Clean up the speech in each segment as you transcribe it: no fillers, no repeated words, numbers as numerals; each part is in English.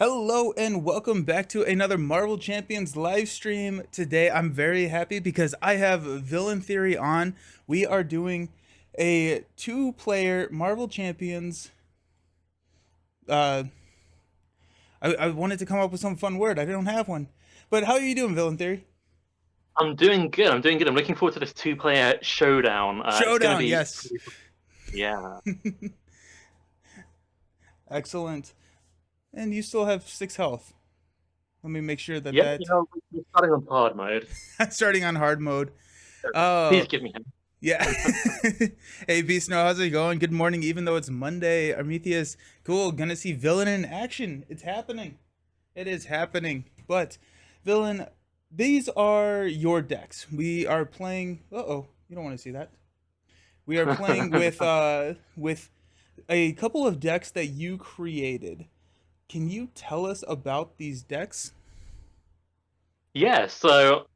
Hello and welcome back to another Marvel Champions live stream. Today I'm very happy because I have Villain Theory on. We are doing a two-player Marvel Champions. Uh, I wanted to come up with some fun word. I don't have one. But how are you doing, Villain Theory? I'm doing good. I'm doing good. I'm looking forward to this two-player showdown. It's going to Showdown, be, yes. yeah, Excellent. And you still have 6 health. Let me make sure that yeah. that We're starting on hard mode. starting on hard mode. Please Oh, give me yeah. him. Hey, Beast Snow, how's it going? Good morning, even though it's Monday. Armithius, cool. Gonna see Villain in action. It's happening. It is happening. But, Villain, these are your decks. We are playing. Uh oh, you don't want to see that. We are playing with a couple of decks that you created. Can you tell us about these decks? Yeah. So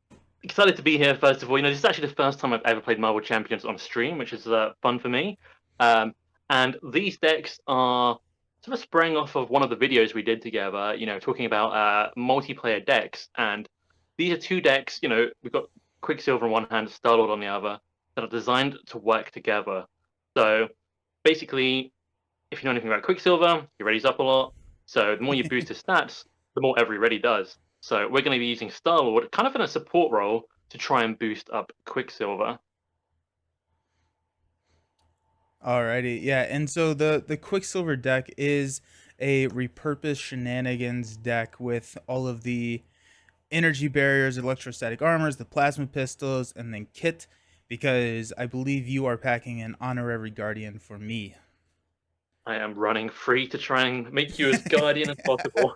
excited to be here. First of all, this is actually the first time I've ever played Marvel Champions on stream, which is fun for me. Um, and these decks are sort of sprang off of one of the videos we did together. Talking about multiplayer decks, and these are two decks. We've got Quicksilver on one hand, Star-Lord on the other, that are designed to work together. So basically, if you know anything about Quicksilver, he readies up a lot. So the more you boost his stats, the more every ready does. So we're going to be using Star-Lord kind of in a support role to try and boost up Quicksilver. Alrighty, yeah, and so the Quicksilver deck is a repurposed shenanigans deck with all of the energy barriers, electrostatic armors, the plasma pistols, and then kit. Because I believe you are packing an honorary guardian for me. I am running free to try and make you as guardian as possible.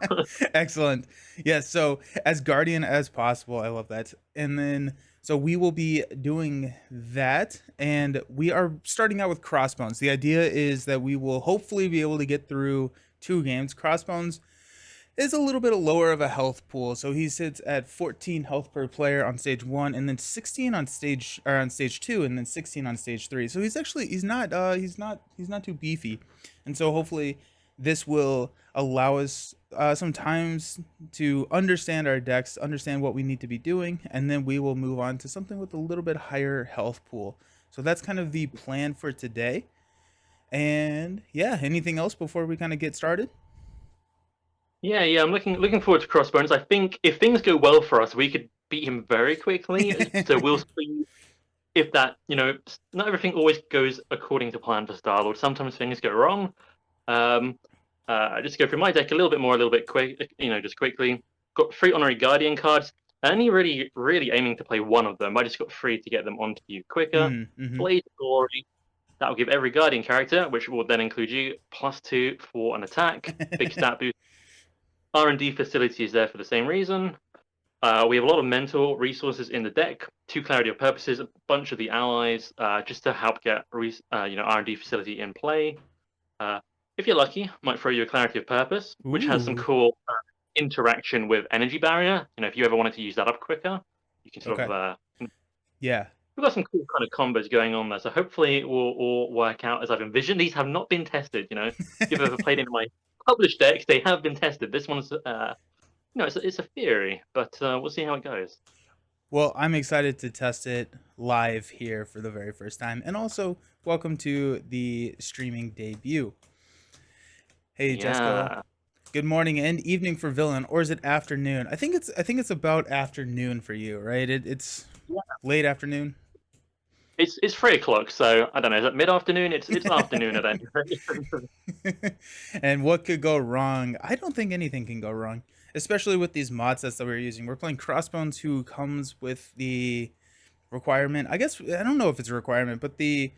Excellent. Yes, so as guardian as possible. I love that. And then so we will be doing that, and we are starting out with Crossbones. The idea is that we will hopefully be able to get through 2 games. Crossbones is a little bit lower of a health pool, so he sits at 14 health per player on stage 1, and then 16 on stage 2, and then 16 on stage 3. So he's not too beefy, and so hopefully this will allow us sometimes to understand our decks, understand what we need to be doing, and then we will move on to something with a little bit higher health pool. So that's kind of the plan for today. And yeah, anything else before we kind of get started? Yeah. I'm looking forward to Crossbones. I think if things go well for us, we could beat him very quickly. So we'll see if that. Not everything always goes according to plan for Star-Lord. Sometimes things go wrong. Um, just go through my deck a little bit more, a little bit quick. Just quickly. Got 3 honorary Guardian cards. Only really aiming to play one of them. I just got 3 to get them onto you quicker. Mm-hmm. Blaze of Glory. That will give every Guardian character, which will then include you, +2 for an attack. Big stat boost. R&D facility is there for the same reason. We have a lot of mental resources in the deck. 2 clarity of purposes, a bunch of the allies, just to help get R&D facility in play. Uh, if you're lucky, might throw you a clarity of purpose, which has some Ooh. cool interaction with energy barrier. If you ever wanted to use that up quicker, you can sort Okay. of. Yeah. We've got some cool kind of combos going on there, so hopefully it will all work out as I've envisioned. These have not been tested. If you've ever played any of my published decks, they have been tested. This one's, it's a theory, but we'll see how it goes. Well, I'm excited to test it live here for the very first time. And also, welcome to the streaming debut. Hey, Jesco. Yeah. Good morning and evening for Villain, or is it afternoon? I think it's about afternoon for you, right? It's late afternoon. It's 3 o'clock, so I don't know. Is that mid afternoon? It's afternoon at any rate. And what could go wrong? I don't think anything can go wrong, especially with these mod sets that we're using. We're playing Crossbones, who comes with the requirement. I guess I don't know if it's a requirement, but the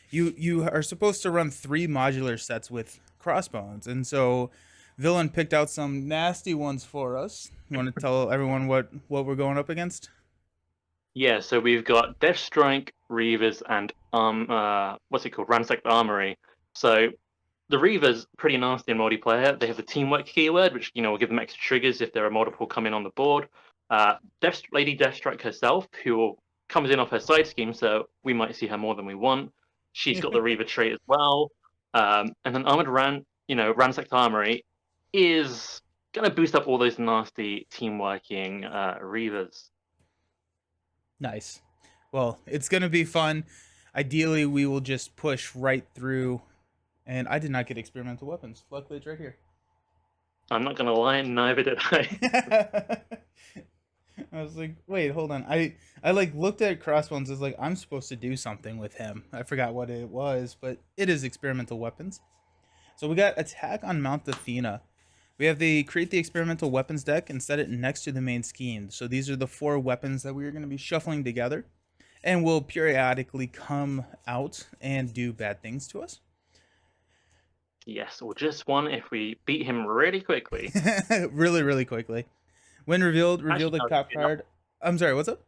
you are supposed to run 3 modular sets with Crossbones, and so Villain picked out some nasty ones for us. You want to tell everyone what we're going up against? Yeah, so we've got Deathstrike, Reavers, and what's it called? Ransacked Armory. So the Reavers pretty nasty in multiplayer. They have the teamwork keyword, which will give them extra triggers if there are multiple coming on the board. Lady Deathstrike herself, who comes in off her side scheme, so we might see her more than we want. She's got the Reaver trait as well. And then Armored Ransacked Armory is gonna boost up all those nasty team working Reavers. Nice. Well, it's gonna be fun. Ideally, we will just push right through. And I did not get experimental weapons. Luckily, it's right here. I'm not gonna lie, neither did I. I was like, wait, hold on. I like looked at Crossbones as like I'm supposed to do something with him. I forgot what it was, but it is experimental weapons. So we got attack on Mount Athena. We have the create the experimental weapons deck and set it next to the main scheme. So these are the 4 weapons that we are going to be shuffling together and will periodically come out and do bad things to us. Yes, or just one if we beat him really quickly. Really, really quickly. When revealed, reveal Actually, the top card. I'm sorry, what's up?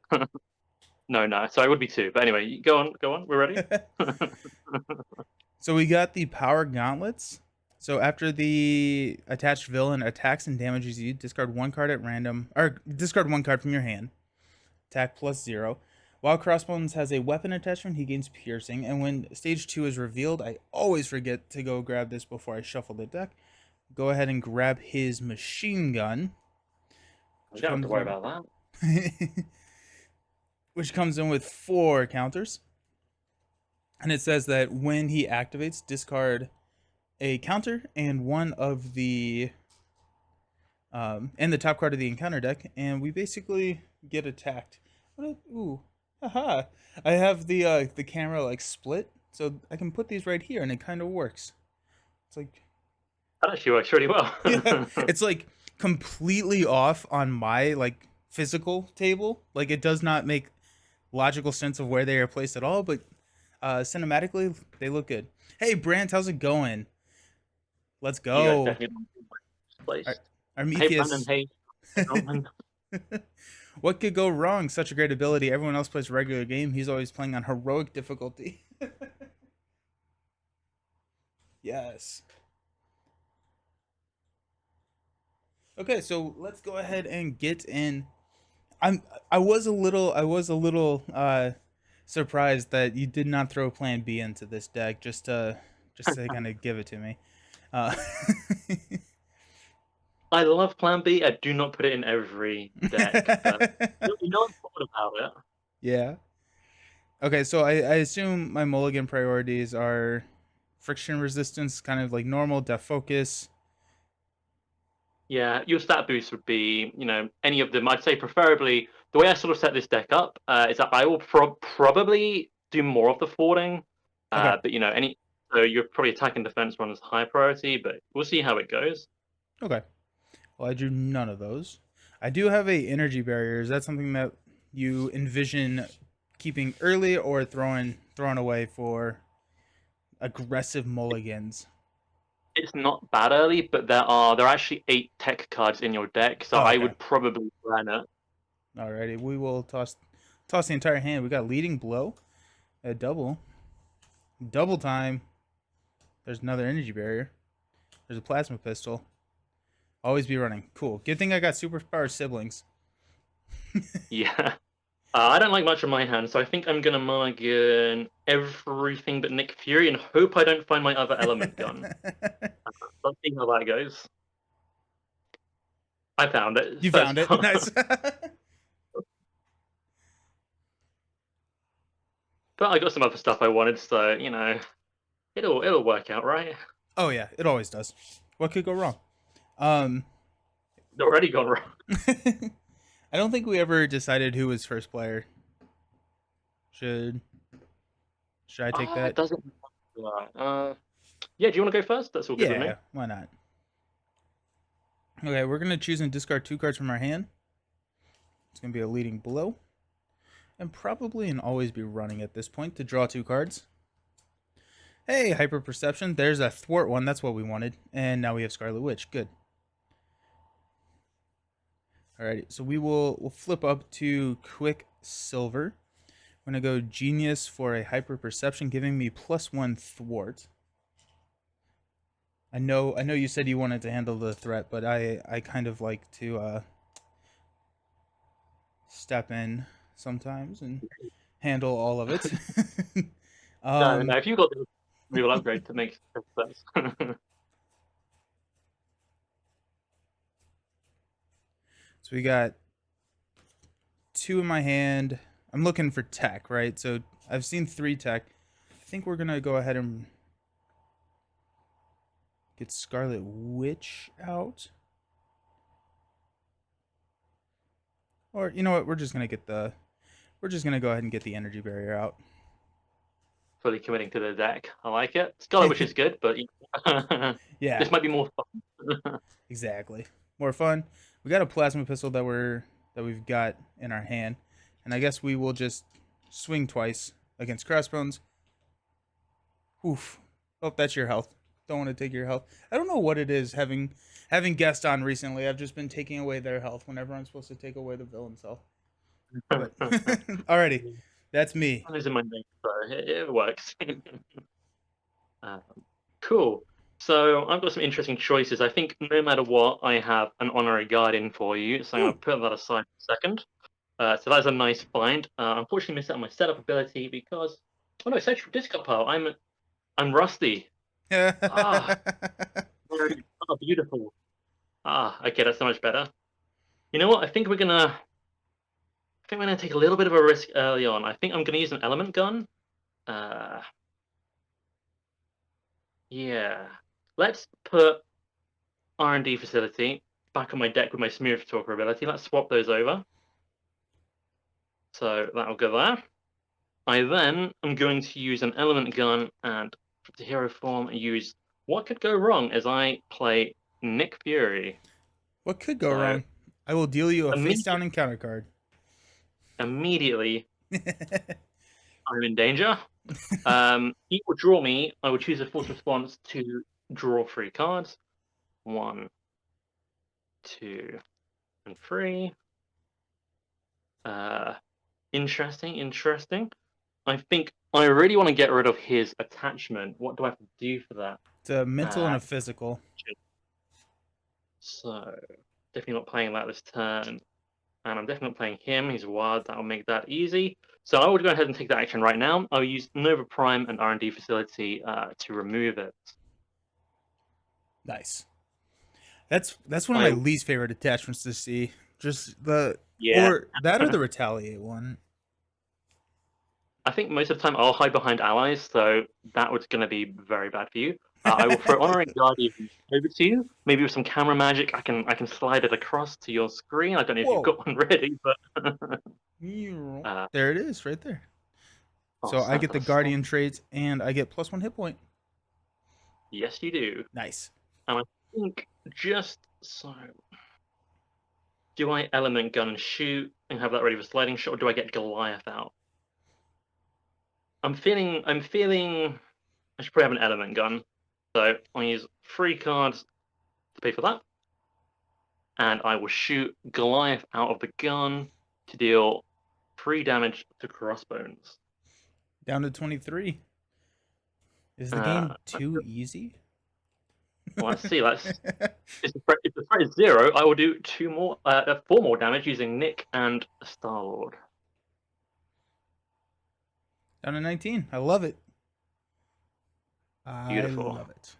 no. So it would be 2. But anyway, go on, go on. We're ready. So we got the power gauntlets. So after the attached villain attacks and damages you, discard 1 card at random, or discard 1 card from your hand. Attack +0. While Crossbones has a weapon attachment, he gains piercing. And when stage 2 is revealed, I always forget to go grab this before I shuffle the deck. Go ahead and grab his machine gun. You don't have to worry about that. Which comes in with 4 counters. And it says that when he activates, discard a counter and one of the and the top card of the encounter deck, and we basically get attacked. Ooh, haha! I have the camera like split, so I can put these right here, and it kind of works. It's like that. Actually works really well. yeah, it's like completely off on my like physical table. Like it does not make logical sense of where they are placed at all, but cinematically they look good. Hey Brant, how's it going? Let's You guys go. definitely placed. Hey, Brandon. Armetheus. Hey, Norman. What could go wrong? Such a great ability. Everyone else plays regular game. He's always playing on heroic difficulty. Yes. Okay, so let's go ahead and get in. I was a little surprised that you did not throw Plan B into this deck just to kind of give it to me. Uh, I love Plan B. I do not put it in every deck. But you know I'm thought about it. Yeah. Okay, so I assume my mulligan priorities are friction resistance, kind of like normal, def focus. Yeah, your stat boost would be, any of them. I'd say preferably the way I sort of set this deck up is that I will probably do more of the forwarding. Okay. But so you're probably attack and defense one as high priority, but we'll see how it goes. Okay. Well, I drew none of those. I do have a energy barrier. Is that something that you envision keeping early or throwing away for aggressive mulligans? It's not bad early, but there are actually 8 tech cards in your deck, so Oh, I okay. would probably plan it. Alrighty, we will toss the entire hand. We got leading blow, a double time. There's another energy barrier. There's a plasma pistol. Always be running. Cool. Good thing I got superpower siblings. Yeah. I don't like much of my hand, so I think I'm gonna mulligan everything but Nick Fury and hope I don't find my other element gun. Let's see how that goes. I found it. You found it. Nice. But I got some other stuff I wanted, so it'll work out, right? Oh yeah, it always does. What could go wrong? It's already gone wrong. I don't think we ever decided who was first player. Should I take that? It doesn't. Yeah. Do you want to go first? That's all good with me. Yeah, why not? Okay, we're gonna choose and discard 2 cards from our hand. It's gonna be a leading blow, and probably an always be running at this point to draw 2 cards. Hey, hyper perception. There's a thwart one. That's what we wanted, and now we have Scarlet Witch. Good. Alrighty, so we'll flip up to Quicksilver. I'm gonna go Genius for a hyper perception, giving me +1 thwart. I know you said you wanted to handle the threat, but I kind of like to step in sometimes and handle all of it. No, if you got the real upgrade to make sense. So we got two in my hand. I'm looking for tech, right? So I've seen three tech. I think we're gonna go ahead and get Scarlet Witch out. Or you know what? We're just gonna go ahead and get the energy barrier out. Fully committing to the deck. I like it. Scarlet Witch is good, but Yeah, this might be more fun. exactly. More fun. We got a plasma pistol that we've got in our hand, and I guess we will just swing twice against Crossbones. Oof. Oh, that's your health. Don't want to take your health. I don't know what it is having guests on recently. I've just been taking away their health whenever I'm supposed to take away the villain's health. But alrighty, that's me. Fun is in my name, so it works. Um, cool. So I've got some interesting choices. I think no matter what, I have an honorary guardian for you. So I'm going Ooh. to put that aside for a second. So that's a nice find. Unfortunately, missed out on my setup ability because oh no, central discard pile. I'm rusty. Ah, very beautiful. Okay, that's so much better. You know what? I think we're gonna take a little bit of a risk early on. I think I'm gonna use an element gun. Uh, yeah. Let's put R&D facility back on my deck with my smooth talker ability. Let's swap those over. So that'll go there. I then am going to use an element gun and the hero form use what could go wrong as I play Nick Fury. What could go So wrong? I will deal you a face down immediately, encounter card. immediately I'm in danger. He will draw me. I will choose a force response to draw 3 cards. 1, 2, and 3. Uh, interesting. I think I really want to get rid of his attachment. What do I have to do for that? It's a mental and Uh, a physical. so definitely not playing that this turn, and I'm definitely not playing him. He's wild. That'll make that easy. So I would go ahead and take that action right now. I'll use Nova Prime and R&D facility to remove it. Nice. That's one of my I least favorite attachments to see. Just the yeah. or that or the retaliate one. I think most of the time I'll hide behind allies, so that was going to be very bad for you. I will throw Honoring Guardian over to you. Maybe with some camera magic, I can slide it across to your screen. I don't know if you've Whoa. got one ready, but uh, There it is, right there. So I get the awesome. guardian traits and I get +1 hit point. Yes, you do. Nice. And I think just so, do I element gun and shoot and have that ready for sliding shot, or do I get Goliath out? I'm feeling. I should probably have an element gun. So I'll use 3 cards to pay for that. And I will shoot Goliath out of the gun to deal 3 damage to Crossbones. Down to 23. Is the Uh, game too easy? well, let's see. If the threat is 0, I will do 4 more damage using Nick and Star Lord. Down to 19. I love it. I Beautiful. love it.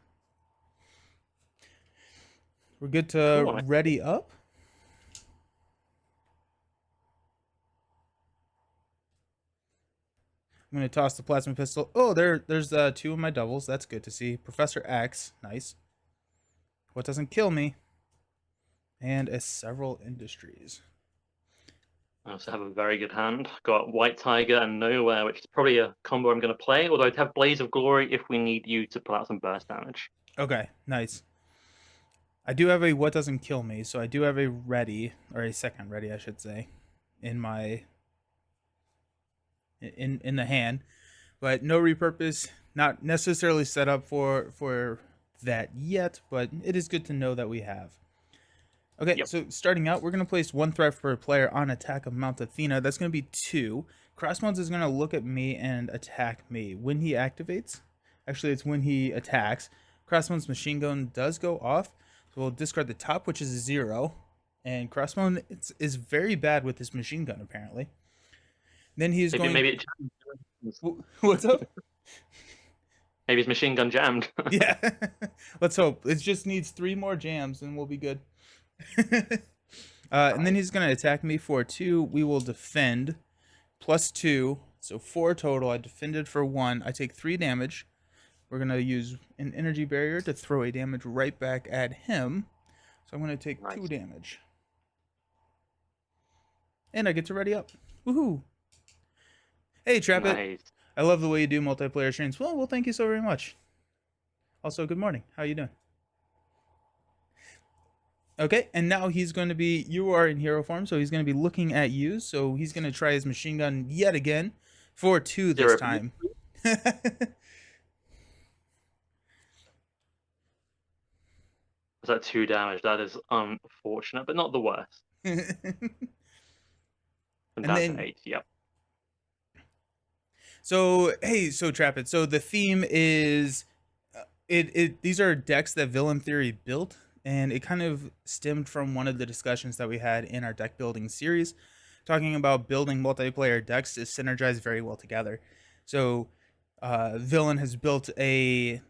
We're good to Cool. ready up. I'm gonna toss the plasma pistol. Oh, there's 2 of my doubles. That's good to see. Professor X, nice. What doesn't kill me? And a several industries. I also have a very good hand. Got White Tiger and Nowhere, which is probably a combo I'm going to play. Although I'd have Blaze of Glory if we need you to pull out some burst damage. Okay, nice. I do have a what doesn't kill me, so I do have a ready or a second ready, I should say, in my in the hand, but no repurpose. Not necessarily set up for that yet, but it is good to know that we have. Okay, Yep. so starting out, we're going to place 1 threat per player on attack of Mount Athena. That's going to be 2. Crossbones is going to look at me and attack me. When he activates, actually, it's when he attacks, Crossbones machine gun does go off. So we'll discard the top, which is a 0. And Crossbone is very bad with his machine gun, apparently. Then he is Maybe going. maybe it jams. What's up? Maybe his machine gun jammed. Yeah. Let's hope. It just needs 3 more jams and we'll be good. And then Nice. he's going to attack me for 2. We will defend plus 2. So 4 total. I defended for 1. I take 3 damage. We're going to use an energy barrier to throw a damage right back at him. So I'm going to take 2 Nice. damage. And I get to ready up. Woohoo! Hey, Trap It. Nice. I love the way you do multiplayer streams. Well, thank you so very much. Also, good morning. How you doing? Okay, and now he's going to be, you are in hero form, so he's going to be looking at you. So he's going to try his machine gun yet again for 2 this Zero. time. Was that 2 damage? That is unfortunate, but not the worst. I'm And down to then 8. Yep. so hey, so Trap It. So the theme is these are decks that Villain Theory built, and it kind of stemmed from one of the discussions that we had in our deck building series, talking about building multiplayer decks to synergize very well together. So Villain has built a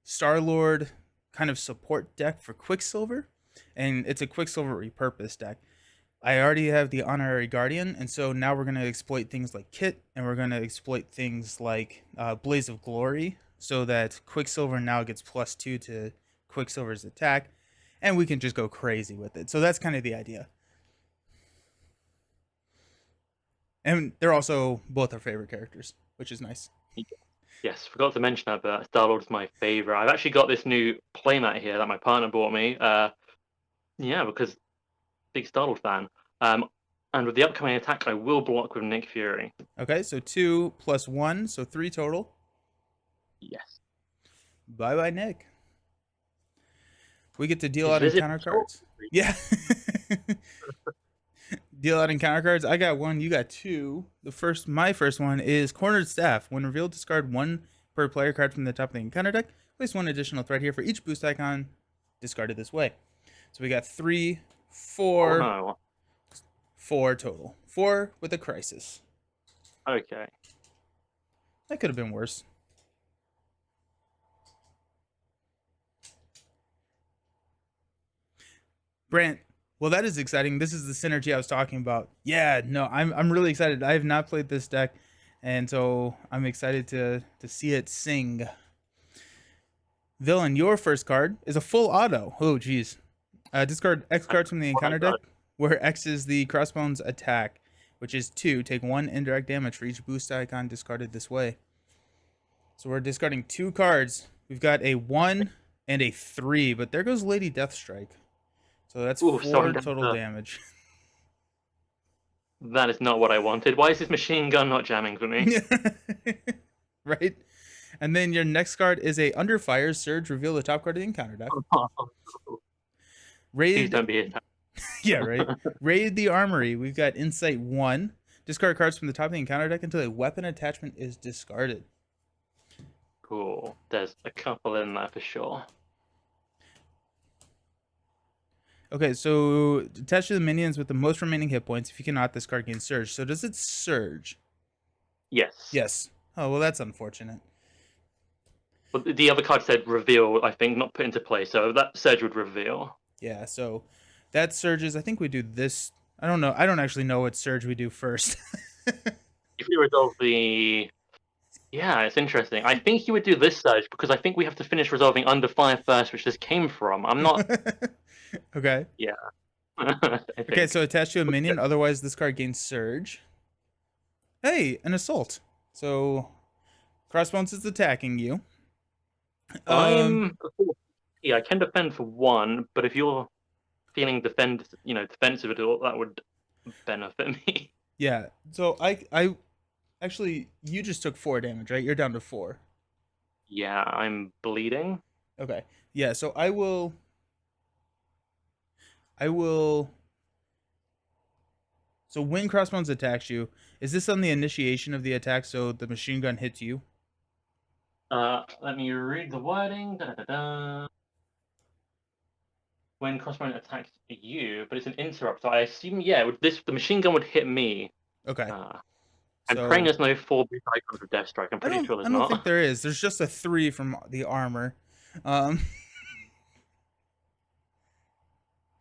Star-Lord kind of support deck for Quicksilver, and it's a Quicksilver repurposed deck. I already have the Honorary Guardian, and so now we're going to exploit things like Kit, and we're going to exploit things like Blaze of Glory, so that Quicksilver now gets +2 to Quicksilver's attack, and we can just go crazy with it. So that's kind of the idea. And they're also both our favorite characters, which is nice. Yes, forgot to mention that, but Star-Lord's my favorite. I've actually got this new playmat here that my partner bought me. Yeah, because big Star-Lord fan. And with the upcoming attack, I will block with Nick Fury. Okay, so 2 + 1, so 3 total. Yes. Bye bye, Nick. We get to deal His out visit. encounter cards. Yeah. Deal out encounter cards. I got 1. You got 2. My first one is Cornered Staff. When revealed, discard 1 per player card from the top of the encounter deck. Place 1 additional threat here for each boost icon discarded this way. So we got 3, 4, Oh no. 4 total. 4 with a crisis. Okay. That could have been worse. Brant, well, that is exciting. This is the synergy I was talking about. Yeah, no, I'm really excited. I have not played this deck, and so I'm excited to see it sing. Villain, your first card is a full auto. Oh, geez. Discard X cards from the Oh my encounter deck, god. where X is the Crossbones attack, which is 2. Take 1 indirect damage for each boost icon discarded this way. So we're discarding 2 cards. We've got a 1 and a 3, but there goes Lady Deathstrike. So that's Ooh, 4 sorry, total damage. that is not what I wanted. Why is this machine gun not jamming for me? Right? And then your next card is a Under Fire Surge. Reveal the top card of the encounter deck. Please Raid. don't be hit. Yeah, right. Raid the Armory. We've got Insight 1. Discard cards from the top of the encounter deck until a weapon attachment is discarded. Cool. There's a couple in there for sure. Okay, so attach to the minions with the most remaining hit points. If you cannot, this card gains Surge. So does it Surge? Yes. Yes. Oh, well, that's unfortunate. But the other card said reveal, I think, not put into play, so that surge would reveal. Yeah, so that Surges. I think we do this. I don't know. I don't actually know what Surge we do first. If we resolve the... Yeah, it's interesting. I think you would do this surge, because I think we have to finish resolving Under Fire first, which this came from. I'm not... Okay. Yeah. Okay, so attach to a minion. Otherwise, this card gains Surge. Hey, an Assault. So Crossbones is attacking you. Yeah, I can defend for 1, but if you're feeling defensive at all, that would benefit me. Yeah. So I actually, you just took 4 damage, right? You're down to 4. Yeah, I'm bleeding. Okay. Yeah. So I will. So when Crossbones attacks you, is this on the initiation of the attack? So the machine gun hits you. Let me read the wording. Da-da-da-da. When Crossbones attacks you, but it's an interrupt. So I assume, yeah, the machine gun would hit me. Okay. I'm praying there's no 4 big icons of Deathstrike. I'm pretty sure there's I don't not. think there is. There's just a 3 from the armor.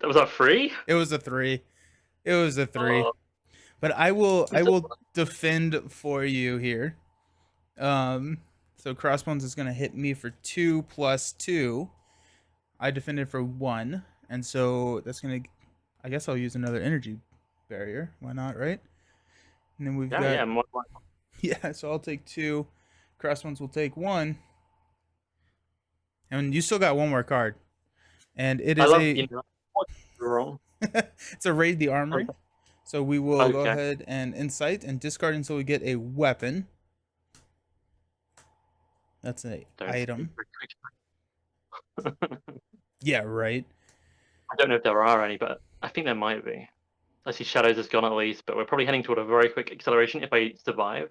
was that free? It was a 3. It was a 3. Oh, But I will it's defend for you here. Um, so Crossbones is gonna hit me for 2 plus 2. I defended for 1, and so that's gonna. I guess I'll use another energy barrier. Why not, right? And then we've yeah, got yeah. yeah. So I'll take 2. Crossbones will take 1, and you still got one more card, and it I is love a what's wrong. it's a raid the armory. Okay. So we will go Okay. ahead and insight and discard until we get a weapon. That's an Don't. item. Yeah, right. I don't know if there are any, but I think there might be. I see Shadows has gone at least, but we're probably heading toward a very quick acceleration if I survive.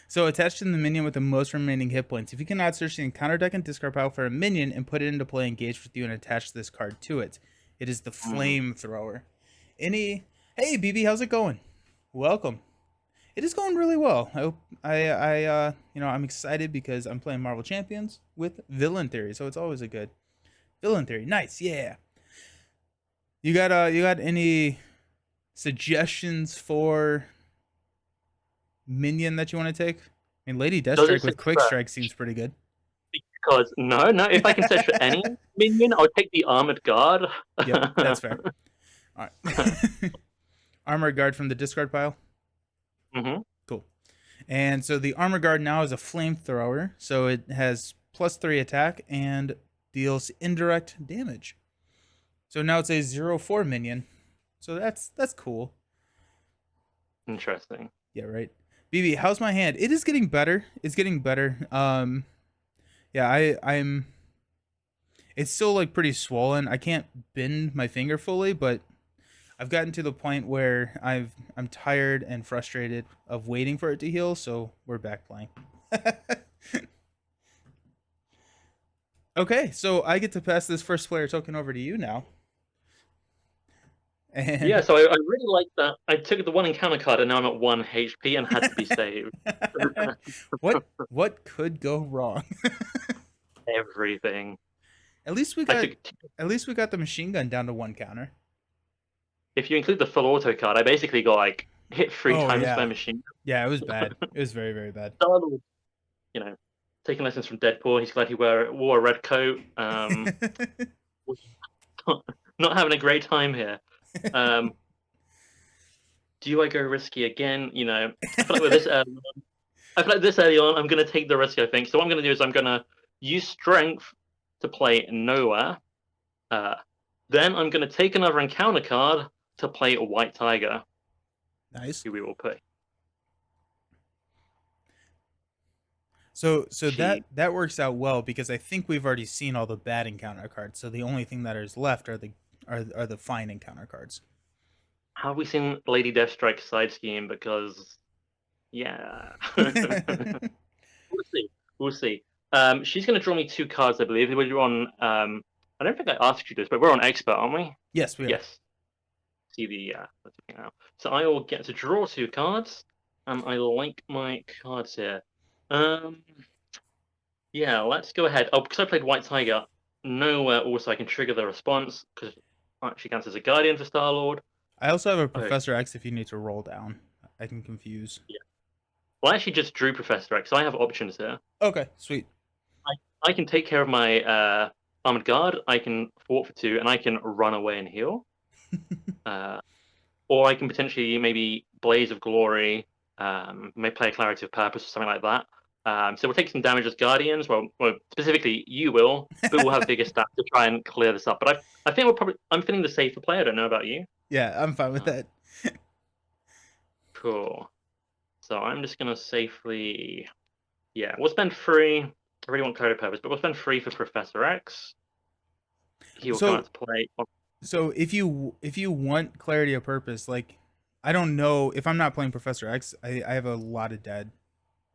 So attach to the minion with the most remaining hit points. If you cannot search the encounter deck and discard pile for a minion and put it into play engaged with you and attach this card to it. It is the Mm. flamethrower. Any Hey BB, how's it going? Welcome. It is going really well. I hope I'm excited because I'm playing Marvel Champions with Villain Theory, so it's always a good Villain Theory. Nice, yeah. You got any suggestions for minion that you want to take? I mean, Lady Does it Deathstrike say with Quick Strike seems pretty good. because no, no. If I can search for any minion, I'll take the armored guard. Yep, that's fair. All right. Armor guard from the discard pile. hmm Cool. And so the armor guard now is a flamethrower, so it has +3 attack and deals indirect damage. So now it's a 0/4 minion. So that's cool. Interesting. Yeah, right. BB, how's my hand? It is getting better. It's getting better. Yeah, I'm. It's still like pretty swollen. I can't bend my finger fully, but I've gotten to the point where I'm tired and frustrated of waiting for it to heal. So we're back playing. Okay, so I get to pass this first player token over to you now. Yeah, And so I really like that. I took the one encounter card and now I'm at 1 HP and had to be saved. what could go wrong? Everything. At least we I got took. the machine gun down to 1 counter. If you include the full auto card, I basically got like hit 3 times by Yeah. machine. Yeah, it was bad. It was very, very bad. Startled, you know, taking lessons from Deadpool. He's glad he wore a red coat. Not having a great time here. Do I go risky again? I feel like with this early on, I'm going to take the risk, I think. So what I'm going to do is I'm going to use strength to play nowhere. Then I'm going to take another encounter card to play a white tiger, Nice. who we will play. So She. that works out well because I think we've already seen all the bad encounter cards. So the only thing that is left are the fine encounter cards. Have we seen Lady Deathstrike's side scheme? Because, yeah. We'll see. We'll see. She's going to draw me 2 cards, I believe. We're on. I don't think I asked you this, but we're on expert, aren't we? Yes, we are. Yes. See the that's the thing now. So I will get to draw 2 cards, and I like my cards here. Yeah, let's go ahead. Oh, because I played White Tiger, nowhere also I can trigger the response because she counts as a guardian for Star Lord. I also have a Oh, Professor X if you need to roll down. I can confuse. yeah. Well, I actually just drew Professor X, so I have options here. Okay, sweet. I can take care of my armored guard. I can fort for 2, and I can run away and heal. Or I can potentially maybe Blaze of Glory, may play a Clarity of Purpose or something like that. So we'll take some damage as Guardians. Well, specifically you will, but we'll have bigger stats to try and clear this up. But I think I'm feeling the safer play. I don't know about you. Yeah, I'm fine with that. Cool. So I'm just gonna safely, yeah, we'll spend 3. I really want Clarity of Purpose, but we'll spend 3 for Professor X. He will come So out to play. so if you want clarity of purpose, like I don't know if I'm not playing Professor X, I have a lot of dead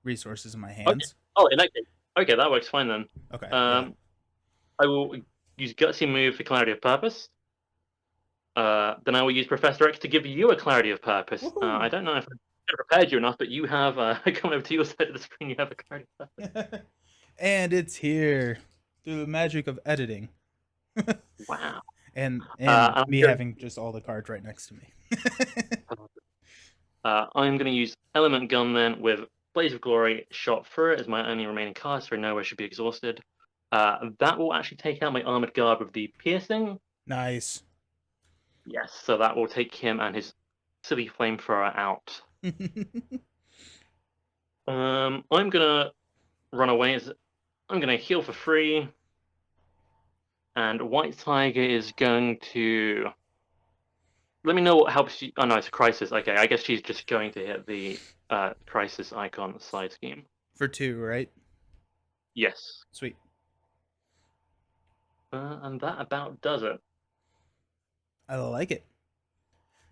resources in my Okay. hands. Oh, in that case, okay, that works fine then. Okay, yeah. I will use Gutsy Move for Clarity of Purpose. Then I will use Professor X to give you a Clarity of Purpose. I Woohoo! don't know if I prepared you enough, but you have coming over to your side of the screen. You have a Clarity of Purpose. And it's here through the magic of editing. Wow. And I'm me going. having just all the cards right next to me. I'm going to use Element Gun then with Blaze of Glory shot through it as my only remaining card, so I know I should be exhausted. That will actually take out my Armored Guard with the Piercing. Nice. Yes, so that will take him and his silly flamethrower out. I'm gonna run away. I'm gonna heal for free, and White Tiger is going to let me know what helps you. Oh no, it's a crisis. Okay, I guess she's just going to hit the crisis icon side scheme. For 2, right? Yes, Sweet. and that about does it. I like it.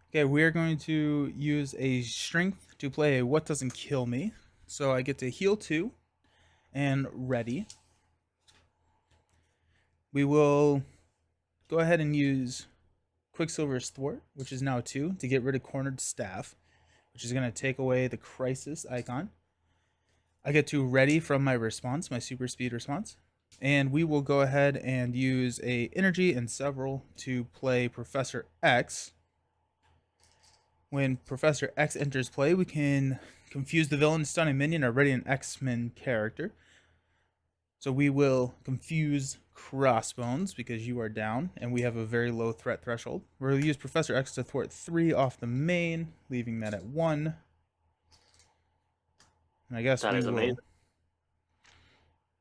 Okay, we're going to use a strength to play a what doesn't kill me. So I get to heal 2 and ready. We will go ahead and use Quicksilver's Thwart, which is now 2, to get rid of Cornered Staff, which is going to take away the crisis icon. I get to ready from my response, my super speed response. And we will go ahead and use a energy and several to play Professor X. When Professor X enters play, we can confuse the villain, stun a minion, or ready an X-Men character. So we will confuse Crossbones because you are down and we have a very low threat threshold. We'll use Professor X to thwart 3 off the main, leaving that at 1. And I guess That we is will. amazing.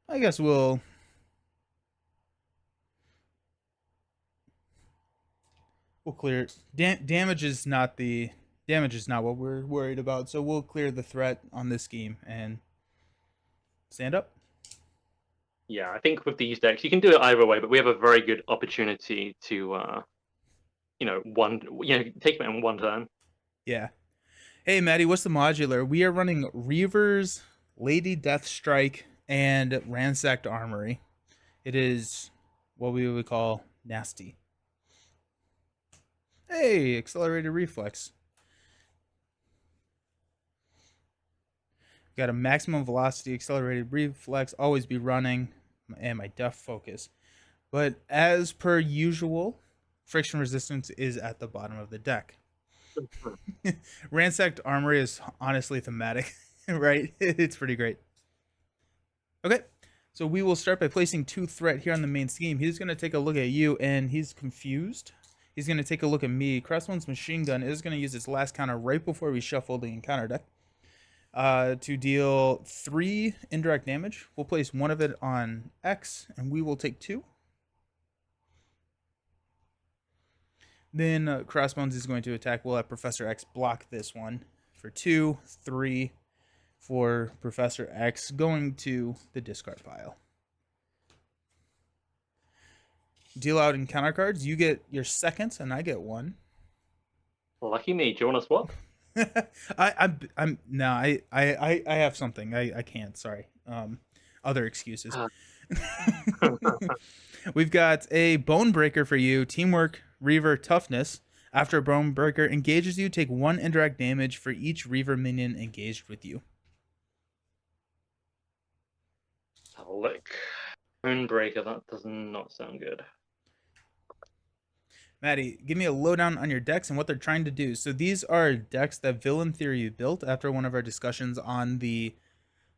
I guess we'll. We'll clear. Damage is not the. Damage is not what we're worried about. So we'll clear the threat on this game and stand up. Yeah, I think with these decks you can do it either way, but we have a very good opportunity to, take them in one turn. Yeah. Hey, Maddie, what's the modular? We are running Reavers, Lady Deathstrike, and Ransacked Armory. It is what we would call nasty. Hey, accelerated reflex. Got a maximum velocity, accelerated reflex, always be running, and my def focus. But as per usual, friction resistance is at the bottom of the deck. Ransacked Armory is honestly thematic, right? It's pretty great. Okay, so we will start by placing 2 threat here on the main scheme. He's going to take a look at you, and he's confused. He's going to take a look at me. Crossbones Machine Gun is going to use its last counter right before we shuffle the encounter deck to deal 3 indirect damage. We'll place 1 of it on X, and we will take 2. Then Crossbones is going to attack. We'll have Professor X block this one for 2, 3 for Professor X, going to the discard pile. Deal out encounter cards. You get your seconds, and I get 1. Lucky me. Do you want to swap? I'm no, I have something. I can't. Sorry. Other excuses. We've got a Bone Breaker for you. Teamwork, Reaver, Toughness. After a Bone Breaker engages you, take 1 indirect damage for each Reaver minion engaged with you. Look, Bonebreaker. That does not sound good. Maddie, give me a lowdown on your decks and what they're trying to do. So these are decks that Villain Theory built after one of our discussions on the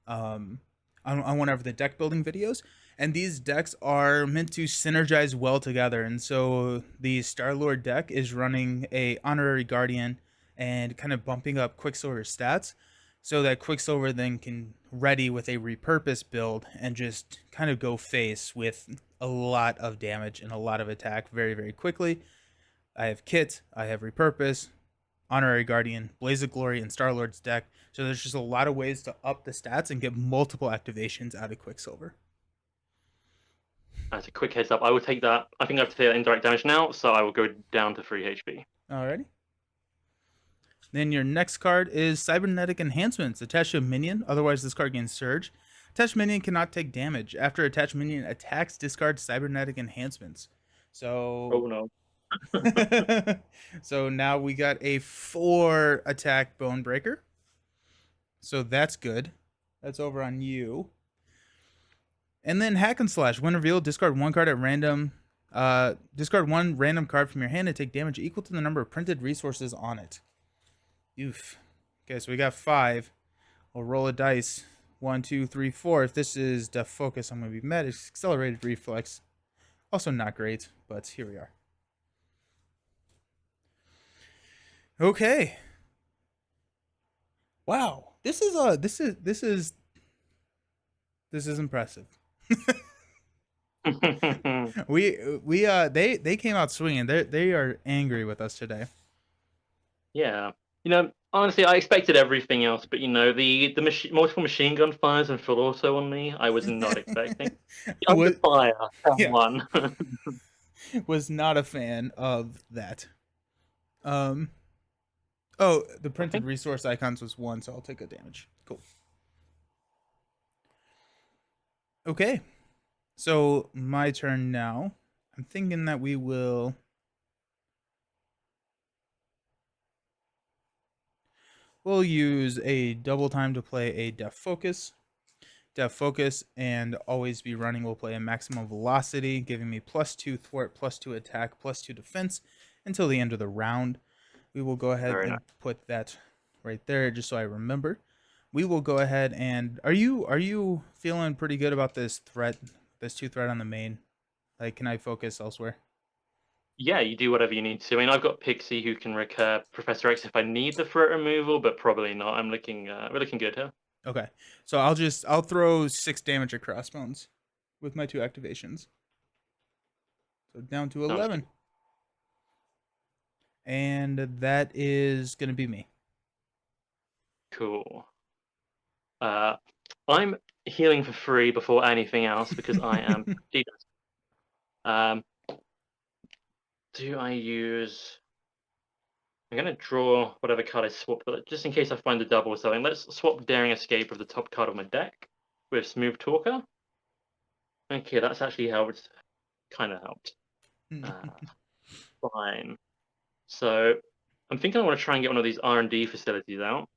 on one of the deck building videos. And these decks are meant to synergize well together. And so the Star-Lord deck is running a Honorary Guardian and kind of bumping up Quicksilver stats so that Quicksilver then can ready with a repurpose build and just kind of go face with a lot of damage and a lot of attack very, very quickly. I have Kit, I have Repurpose, Honorary Guardian, Blaze of Glory, and Star-Lord's deck. So there's just a lot of ways to up the stats and get multiple activations out of Quicksilver. As a quick heads up, I will take that. I think I have to take indirect damage now, so I will go down to 3 HP. Alrighty. Then your next card is Cybernetic Enhancements. Attached to a minion, otherwise this card gains Surge. Attached minion cannot take damage. After attached minion attacks, discard Cybernetic Enhancements. So Oh no. so now we got a 4 attack Bone Breaker. So that's good. That's over on you. And then Hack and Slash. When revealed, discard 1 card at random Discard one random card from your hand and take damage equal to the number of printed resources on it. Oof. Okay, so we got 5. We'll roll a dice. 1, 2, 3, 4. If this is Def Focus, I'm going to be mad. It's Accelerated Reflex. Also not great, but here we are. Okay. Wow. This is impressive. They came out swinging. They are angry with us today. Yeah. Honestly, I expected everything else, but the multiple machine gun fires and full auto on me, I was not expecting. The under was fire yeah one. was not a fan of that. Um. Oh, the I printed think, resource icons was 1, so I'll take a damage. Cool. Okay. So my turn now. I'm thinking that we'll use a double time to play a Def Focus. Def Focus and always be running will play a maximum velocity, giving me +2 thwart, +2 attack, +2 defense until the end of the round. We will go ahead very and nice. put that right there just so I remember. We will go ahead and are you feeling pretty good about this threat, this 2 threat on the main? Like, can I focus elsewhere? Yeah, you do whatever you need to. I mean, I've got Pixie who can recur Professor X if I need the threat removal, but probably not. We're looking good here. Okay. So I'll throw 6 damage at Crossbones with my 2 activations. So down to Sounds good. 11. And that is going to be me. Cool. Uh, I'm healing for free before anything else because I am. Um, do I use? I'm gonna draw whatever card I swap, but just in case I find a double or something, let's swap Daring Escape of the top card of my deck with Smooth Talker. Okay, that's actually helped. Kind of helped. Fine. So I'm thinking I want to try and get one of these R&D facilities out,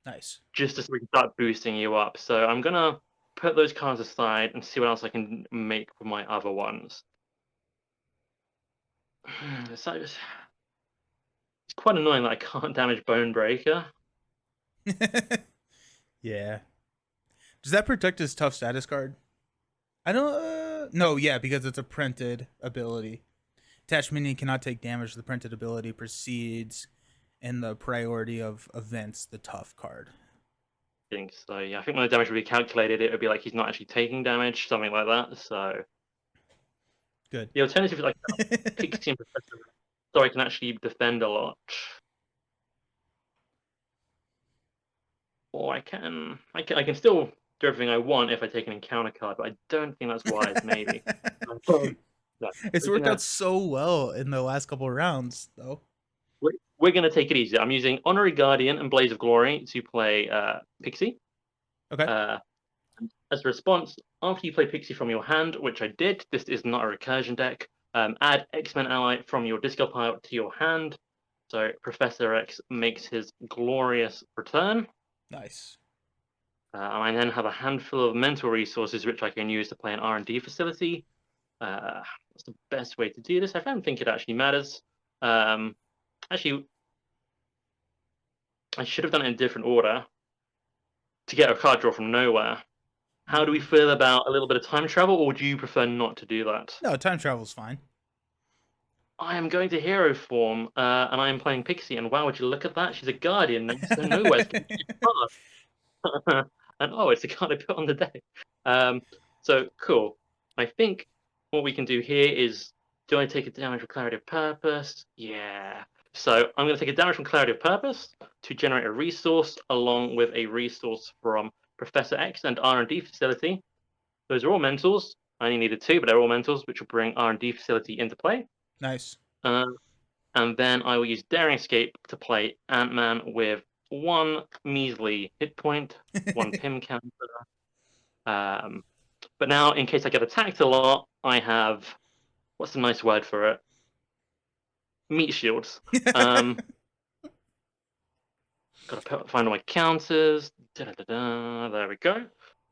Nice. just so we can start boosting you up. So I'm gonna put those cards aside and see what else I can make with my other ones. So it's quite annoying that I can't damage Bone Breaker. Yeah. Does that protect his tough status card? I don't. No, yeah, because it's a printed ability. Attached minion cannot take damage. The printed ability proceeds in the priority of events. The tough card. I think so. Yeah, I think when the damage would be calculated, it would be like he's not actually taking damage, something like that. So Good. the alternative is like Pixie and Professor, so I can actually defend a lot. Or I can still do everything I want if I take an encounter card, but I don't think that's wise. Maybe. No, It's we're worked out gonna so well in the last couple of rounds, though. we're gonna take it easy. I'm using Honorary Guardian and Blaze of Glory to play Pixie. Okay. Uh, as a response, after you play Pixie from your hand, which I did, this is not a recursion deck. Add X-Men ally from your discard pile to your hand. So Professor X makes his glorious return. Nice. I then have a handful of mental resources which I can use to play an R&D facility. What's the best way to do this? I don't think it actually matters. Actually, I should have done it in a different order to get a card draw from nowhere. How do we feel about a little bit of time travel, or do you prefer not to do that? No, time travel's fine. I am going to hero form, and I am playing Pixie. And wow, would you look at that? She's a guardian now, so nowhere's going to be fast. And oh, it's a card I put on the deck. Um, so cool. I think what we can do here is, do I take a damage from Clarity of Purpose? Yeah. So I'm going to take a damage from Clarity of Purpose to generate a resource along with a resource from Professor X and R&D Facility. Those are all mentals. I only needed 2, but they're all mentals, which will bring R&D Facility into play. Nice. Uh, and then I will use Daring Escape to play Ant-Man with 1 measly hit point, 1 Pim counter. Um, but now, in case I get attacked a lot, I have, what's the nice word for it? Meat shields. Gotta find all my counters. Da-da-da-da. There we go.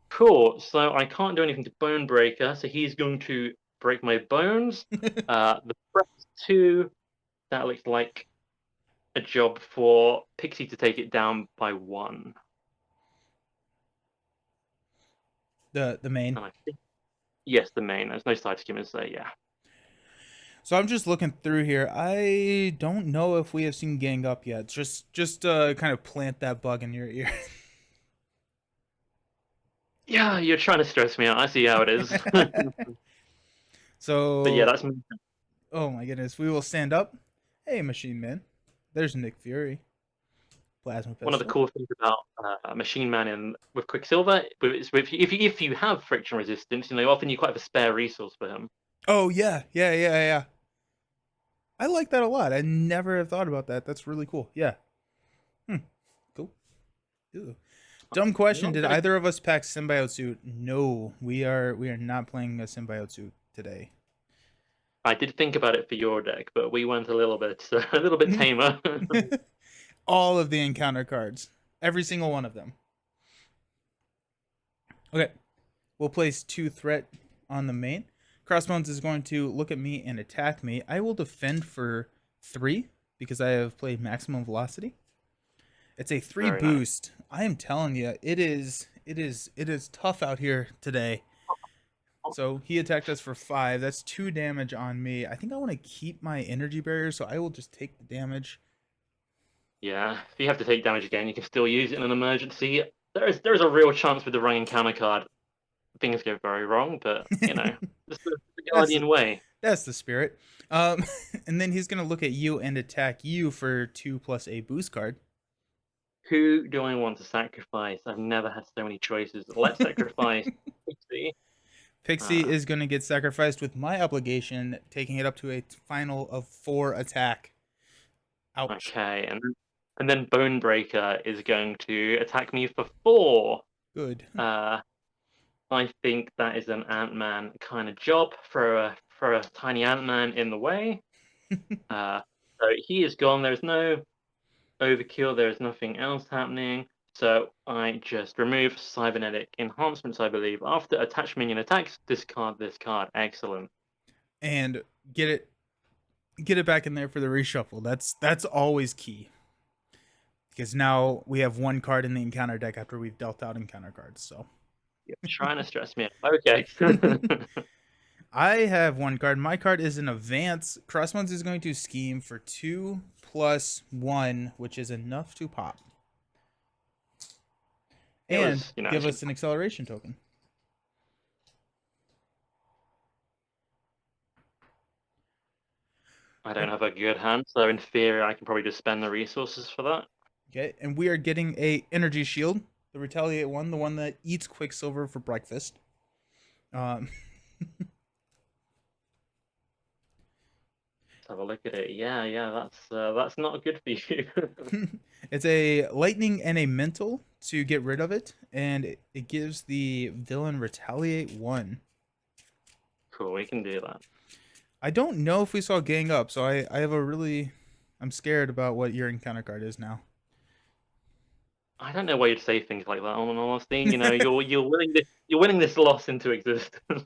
Cool. So I can't do anything to Bone Breaker, so he's going to break my bones. The press 2, that looks like a job for Pixie to take it down by 1. The main. And I think, yes, the main. There's no side skimmers there, yeah. So I'm just looking through here. I don't know if we have seen gang up yet. Just kind of plant that bug in your ear. Yeah, you're trying to stress me out. I see how it is. But yeah, So, that's oh my goodness, we will stand up. Hey, Machine Man. There's Nick Fury. Plasma one of the pistol. cool things about Machine Man and with Quicksilver. If you have friction resistance, often you quite have a spare resource for him. Oh yeah, yeah. I like that a lot. I never have thought about that. That's really cool. Yeah. Hmm. Cool. Ew. Dumb I'm question. not Did gonna. either of us pack symbiote suit? No, we are not playing a symbiote suit today. I did think about it for your deck, but we went a little bit a little bit tamer. All of the encounter cards. Every single one of them. Okay. We'll place 2 threat on the main. Crossbones is going to look at me and attack me. I will defend for 3 because I have played maximum velocity. It's a 3 Very nice. boost. I am telling you, it is tough out here today. So he attacked us for 5. That's 2 damage on me. I think I want to keep my energy barrier, so I will just take the damage. Yeah, if you have to take damage again, you can still use it in an emergency. There is a real chance with the running encounter card things go very wrong, but it's the that's the, Guardian way. that's the spirit. Um, and then he's gonna look at you and attack you for 2 plus a boost card. Who do I want to sacrifice? I've never had so many choices. Let's sacrifice Pixie. Pixie Uh, is gonna get sacrificed with my obligation, taking it up to a final of 4 attack. Ouch. okay, and then Bonebreaker is going to attack me for 4. Good. Uh, I think that is an Ant-Man kind of job for a tiny Ant-Man in the way. Uh, so he is gone. There's no overkill. There's nothing else happening. So I just remove cybernetic enhancements, I believe. After attached minion attacks, discard this card. Excellent. And get it back in there for the reshuffle. That's always key. Because now we have 1 card in the encounter deck after we've dealt out encounter cards. So You're trying to stress me out. Okay. I have 1 card. My card is an advance. Crossbones is going to scheme for 2 plus 1, which is enough to pop. It And was, give us an acceleration token. I don't have a good hand, so in theory, I can probably just spend the resources for that. Okay, and we are getting a energy shield, the retaliate one, the one that eats Quicksilver for breakfast. Um, Let's have a look at it. Yeah, that's not good for you. it's a lightning and a mental to get rid of it, and it gives the villain retaliate 1. Cool, we can do that. I don't know if we saw gang up, so I have a really, I'm scared about what your encounter card is now. I don't know why you'd say things like that. On honesty, you're winning this loss into existence.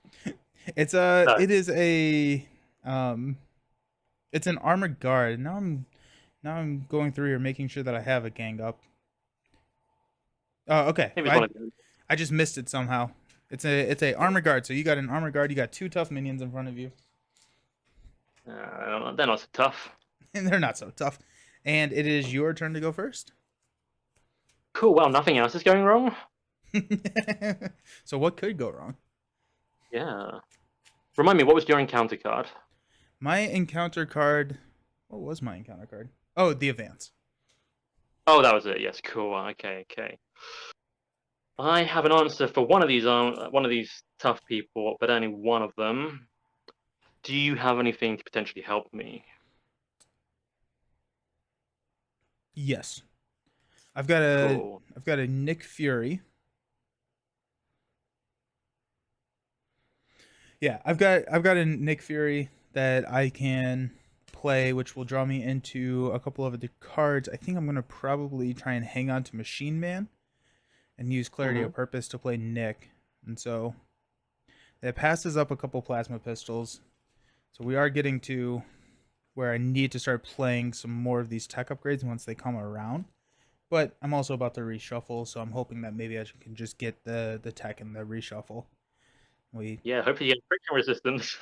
It's No, it is a um it's an armored guard. Now I'm going through here making sure that I have a gang up. Oh, okay. maybe it's one I of those. I just missed it somehow. It's a armored guard. So you got an armored guard. You got 2 tough minions in front of you, They're not so tough. and they're not so tough. And it is your turn to go first. Cool. Well, nothing else is going wrong. So what could go wrong? Yeah. Remind me, what was your encounter card? My encounter card. What was my encounter card? Oh, the advance. Oh, that was it. Yes. Cool. Okay. I have an answer for one of these tough people, but only one of them. Do you have anything to potentially help me? Yes. I've got a Cool. I've got a Nick Fury. Yeah, I've got a Nick Fury that I can play, which will draw me into a couple of the cards. I think I'm gonna probably try and hang on to Machine Man and use Clarity Hmm. of Purpose to play Nick. And so It passes up a couple plasma pistols. So we are getting to where I need to start playing some more of these tech upgrades once they come around. But I'm also about to reshuffle, so I'm hoping that maybe I can just get the tech and the reshuffle. We Yeah, hopefully you get friction resistance.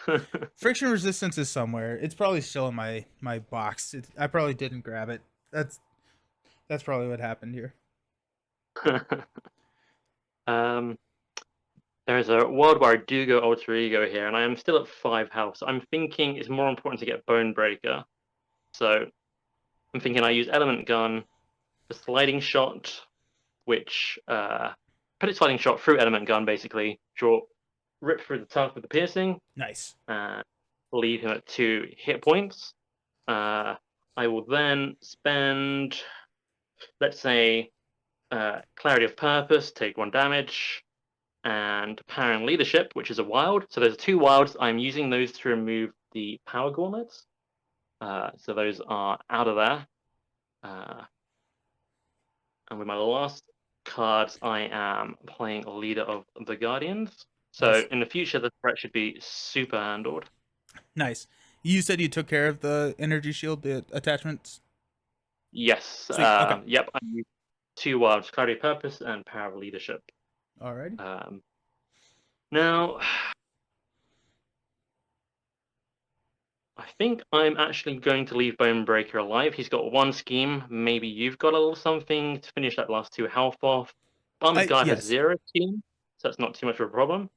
friction resistance is somewhere. It's probably still in my box. I probably didn't grab it. That's probably what happened here. um, there's a world where I do go alter ego here, and I am still at 5 health. So I'm thinking it's more important to get Bone Breaker. So I'm thinking I use Element Gun, the sliding shot, which put a sliding shot through Element Gun, basically, draw, rip through the top with the piercing, Nice. and leave him at 2 hit points. I will then spend, let's say, Clarity of Purpose, take 1 damage, and Power and Leadership, which is a wild. So there's 2 wilds. I'm using those to remove the Power Gauntlets. So those are out of there. And with my last cards, I am playing a Leader of the Guardians. So Nice. in the future, the threat should be super handled. Nice. You said you took care of the energy shield, the attachments. Yes. Sweet. Okay. Yep. I use 2 wilds, Clarity of Purpose and Power of Leadership. Alrighty. Now, I think I'm actually going to leave Bonebreaker alive. He's got 1 scheme. Maybe you've got a little something to finish that last 2 health off. Armored I Guard has yes. 0 scheme, so that's not too much of a problem.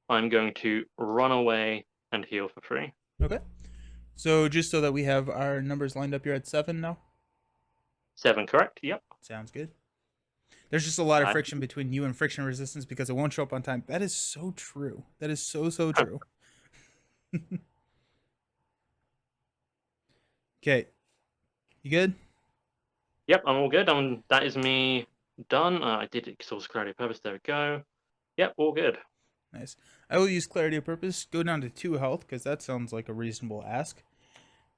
I'm going to run away and heal for free. Okay. So just so that we have our numbers lined up, you're at 7 now. 7, correct? Yep. Sounds good. There's just a lot of Uh, friction between you and friction resistance because it won't show up on time. That is so true. That is so true. Okay. You good? yep, I'm all good. That is me done. I did exhaust Clarity of Purpose. There we go. Yep, all good. Nice. I will use clarity of purpose. Go down to 2 health because that sounds like a reasonable ask.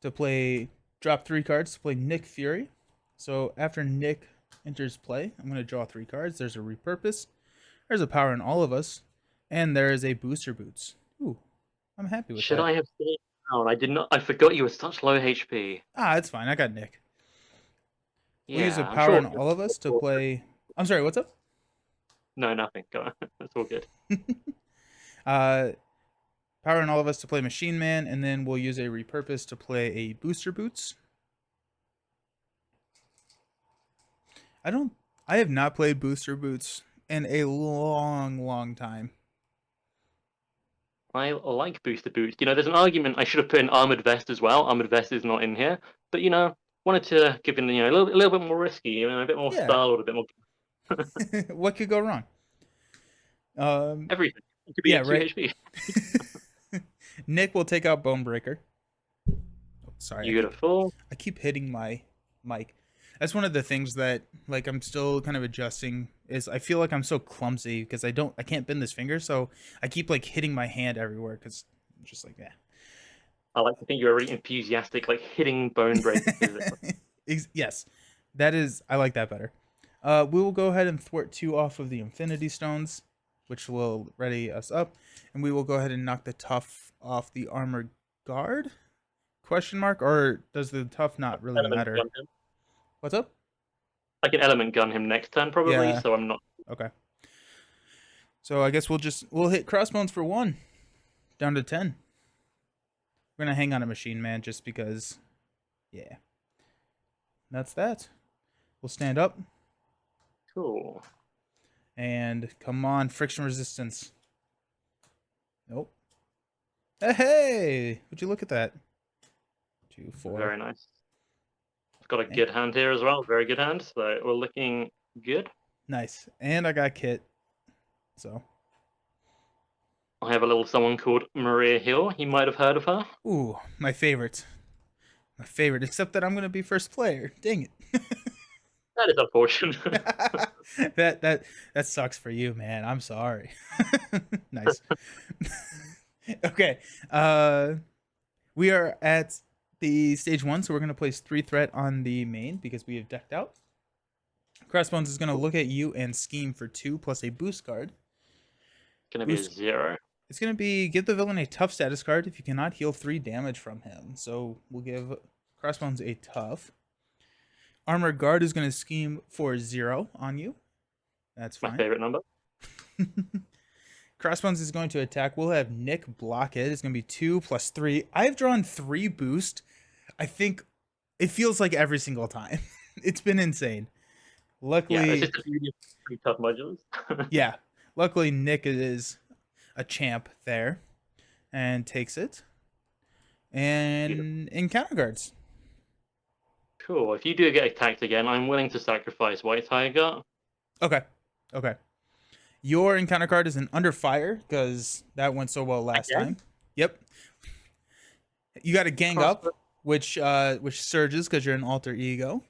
To play, drop 3 cards to play Nick Fury. So after Nick enters play, I'm going to draw 3 cards. There's a repurpose. There's a power in all of us, and there is a booster boots. Ooh, I'm happy with Should that. I have stayed down? I did not. I forgot you were such low HP. Ah, it's fine. I got Nick. We'll use a Yeah, I'm power sure. in all of us to play. I'm sorry. What's up? No, nothing. Go on. That's all good. uh, power in all of us to play Machine Man, and then we'll use a repurpose to play a booster boots. I don't. I have not played booster boots in a long time. I like booster boots. There's an argument I should have put in armored vest as well. Armored vest is not in here, but wanted to give it a little bit more risky, a bit more Yeah. style, a bit more What could go wrong? everything. It could be Yeah, at 2 right. HP. Nick will take out Bonebreaker. Oh, sorry, Beautiful. I keep hitting my mic. That's one of the things that like I'm still kind of adjusting is I feel like I'm so clumsy because I can't bend this finger, so I keep like hitting my hand everywhere because I'm just like I like to think you're really enthusiastic, like hitting bone breaker physically. Yes, that is I like that better. We will go ahead and thwart 2 off of the Infinity Stones, which will ready us up, and we will go ahead and knock the tough off the Armored Guard. Question mark, or does the tough not really Element matter? gun him. What's up? I can element gun him next turn probably, Yeah. so I'm not. Okay. So I guess we'll hit Crossbones for 1, down to 10. We're gonna hang on a Machine Man just because, yeah. That's that. We'll stand up Cool. and come on, friction resistance. Nope. Hey, would you look at that? 2, 4. Very nice. I've got a Okay. good hand here as well. Very good hand. So we're looking good. Nice. And I got Kit. So, I have a little someone called Maria Hill. You might have heard of her. ooh, my favorite. My favorite, except that I'm gonna be first player. Dang it. That is unfortunate. that sucks for you, man. I'm sorry. Nice. Okay. We are at the stage 1, so we're gonna place 3 threat on the main because we have decked out. Crossbones is gonna look at you and scheme for 2 plus a boost card. Gonna be a Boost 0. It's going to be give the villain a tough status card if you cannot heal 3 damage from him. So we'll give Crossbones a tough. Armor Guard is going to scheme for 0 on you. That's My fine. favorite number. Crossbones is going to attack. We'll have Nick block it. It's going to be 2 plus 3. I've drawn 3 boost. I think it feels like every single time. It's been insane. Yeah, it's Luckily, just really pretty tough modulars. yeah. Luckily, Nick is a champ there and takes it. Beautiful. And encounter guards. Cool. If you do get attacked again, I'm willing to sacrifice White Tiger. Okay. Okay. Your encounter card is an under fire because that went so well last Again? time. Yep. You got a gang up, Crossbow. which surges because you're an alter ego.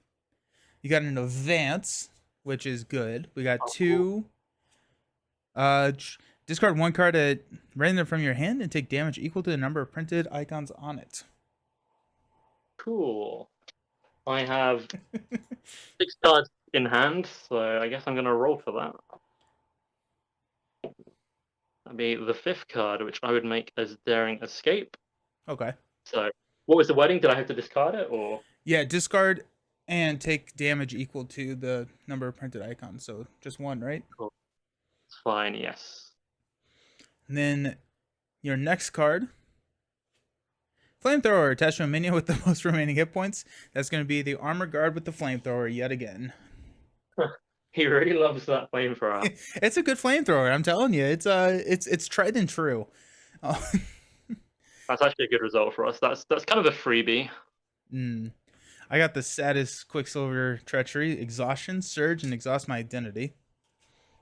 You got an advance, which is good. We got Oh, cool. 2. Uh, discard 1 card at random from your hand and take damage equal to the number of printed icons on it. Cool. I have 6 cards in hand, so I guess I'm going to roll for that. That'd be the 5th card, which I would make as Daring Escape. Okay. So, what was the wording? Did I have to discard it, or? Yeah, discard and take damage equal to the number of printed icons. So just 1, right? Cool. It's fine, yes. And then your next card, Flamethrower, attached to a minion with the most remaining hit points. That's going to be the Armor Guard with the Flamethrower yet again. He really loves that flamethrower. It's a good flamethrower, I'm telling you. It's tried and true. That's actually a good result for us. That's kind of a freebie. I got the saddest Quicksilver treachery, exhaustion, surge, and exhaust my identity.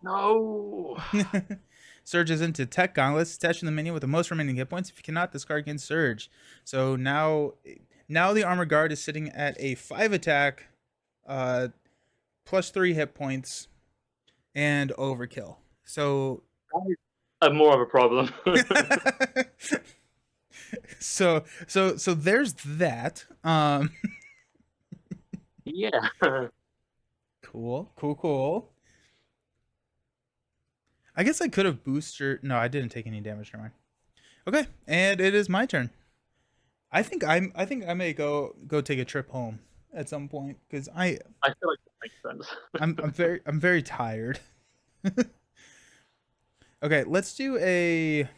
No. Surges into tech gauntlets, attaching the minion with the most remaining hit points. If you cannot, discard against surge. So now the armor guard is sitting at a 5 attack, plus 3 hit points, and overkill. So More of a problem. so there's that. Yeah. Cool. I guess I could have boosted. No, I didn't take any damage. Never mind. Okay, and it is my turn. I think I may go take a trip home at some point because I feel like that makes sense. I'm very tired. Okay, let's do a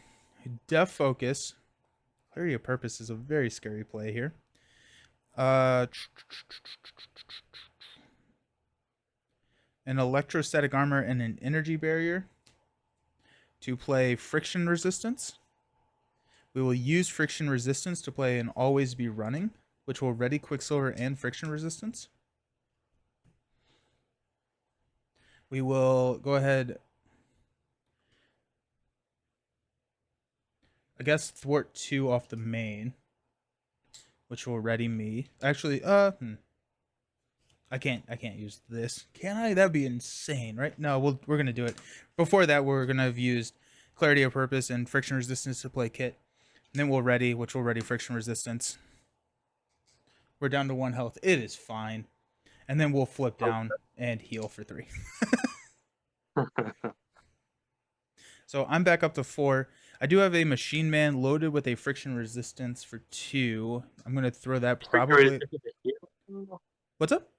Def Focus. Clarity of Purpose is a very scary play here. An Electrostatic Armor and an Energy Barrier to play Friction Resistance. We will use Friction Resistance to play an Always Be Running, which will ready Quicksilver and Friction Resistance. We will go ahead, I guess, thwart 2 off the main, which will ready me. Actually, I can't use this. Can I? That'd be insane, right? No, we're gonna do it. Before that, we're gonna have used Clarity of Purpose and Friction Resistance to play Kit. And then we'll ready, which will ready Friction Resistance. We're down to 1 health. It is fine. And then we'll flip down and heal for 3. So I'm back up to 4. I do have a Machine Man loaded with a Friction Resistance for 2. I'm going to throw that probably... What's up?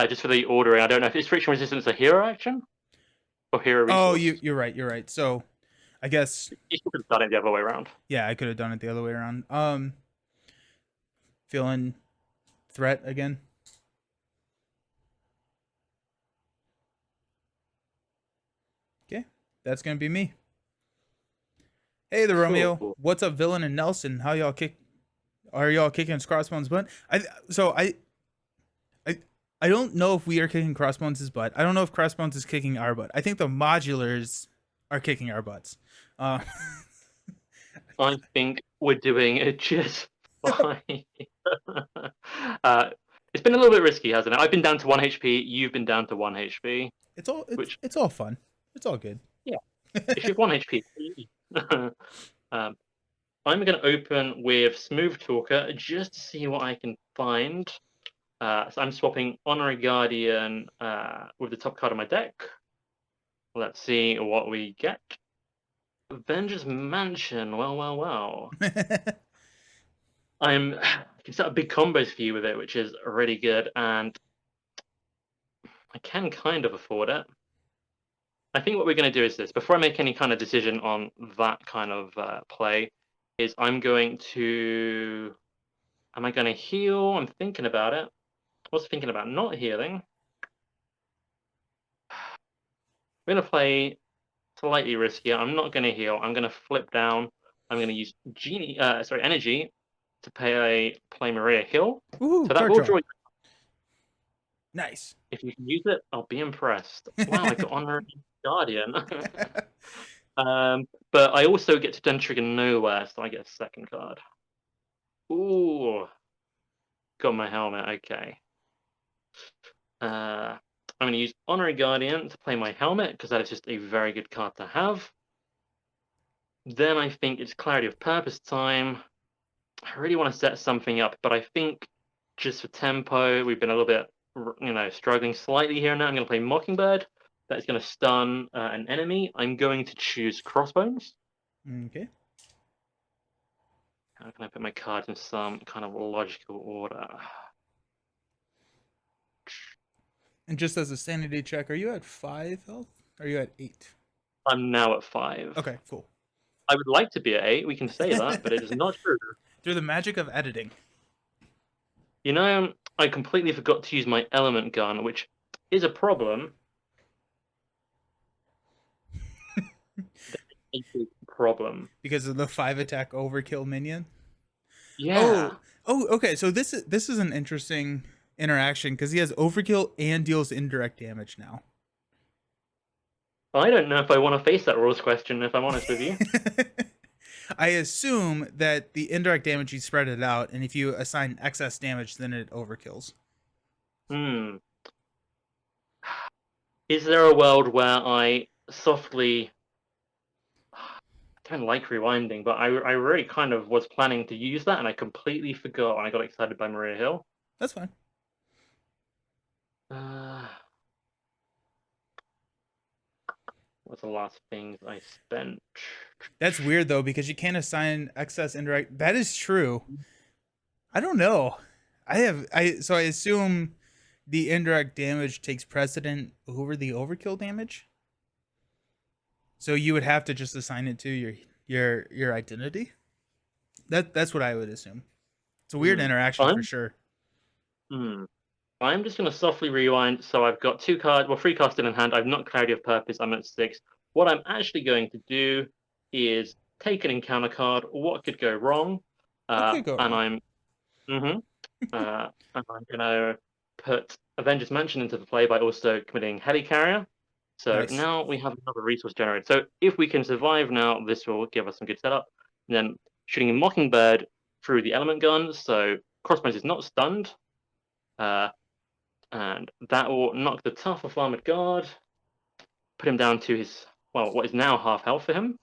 Just for the ordering, I don't know if is Friction Resistance a hero action or hero resource. Oh, you're right. So I guess you could have done it the other way around. Yeah, I could have done it the other way around. Feeling threat again. Okay, that's gonna be me. Hey there, Romeo. Cool. What's up, Villain and Nelson? How y'all Are y'all kicking Crossbones' butt? I don't know if we are kicking Crossbones' butt. I don't know if Crossbones is kicking our butt. I think the modulars are kicking our butts. I think we're doing it just fine. It's been a little bit risky, hasn't it? I've been down to 1 HP. You've been down to 1 HP. It's all fun. It's all good. Yeah. If you've 1 HP, I'm going to open with Smooth Talker just to see what I can find. So I'm swapping Honorary Guardian with the top card of my deck. Let's see what we get. Avengers Mansion. Well, well, well. I can set up big combos for you with it, which is really good, and I can kind of afford it. I think what we're going to do is this. Before I make any kind of decision on that kind of play, is I'm going to. Am I going to heal? I'm thinking about it. I was thinking about not healing. I'm going to play slightly riskier. I'm not going to heal. I'm going to flip down. I'm going to use energy to play Maria Hill. Ooh, So that card will draw. draw. Nice. If you can use it, I'll be impressed. Wow, I got Honorary Guardian. But I also get to then trigger nowhere, so I get a second card. Ooh, got my helmet. Okay. I'm going to use Honorary Guardian to play my helmet because that is just a very good card to have. Then I think it's Clarity of Purpose time. I really want to set something up, but I think just for tempo, we've been a little bit, struggling slightly here and now. I'm going to play Mockingbird. That is going to stun an enemy. I'm going to choose Crossbones. Okay. How can I put my cards in some kind of logical order? And just as a sanity check, are you at 5 health? Or are you at 8? I'm now at 5. Okay, cool. I would like to be at 8. We can say that, but it is not true. Through the magic of editing. I completely forgot to use my element gun, which is a problem. A big problem. Because of the 5 attack overkill minion? Yeah. Oh, okay. So this is an interesting interaction because he has overkill and deals indirect damage now. I don't know if I want to face that rules question, if I'm honest with you. I assume that the indirect damage you spread it out, and if you assign excess damage, then it overkills. Hmm. Is there a world where I softly. I don't like rewinding, but I really kind of was planning to use that, and I completely forgot when I got excited by Maria Hill. That's fine. What's the last things I spent? That's weird though because you can't assign excess indirect. That is true. I don't know. I assume the indirect damage takes precedent over the overkill damage. So you would have to just assign it to your identity. That's what I would assume. It's a weird interaction for I'm sure. I'm just going to softly rewind. So I've got 2 cards, well, 3 cards still in hand. I've not Clarity of Purpose. I'm at 6. What I'm actually going to do is take an encounter card. What could go wrong? What could go And wrong? and I'm going to put Avengers Mansion into the play by also committing Helicarrier. So Nice. now we have another resource generated. So if we can survive now, this will give us some good setup. And then shooting a Mockingbird through the element gun. So Crossbones is not stunned. And that will knock the tough off Armored Guard, put him down to what is now half health for him.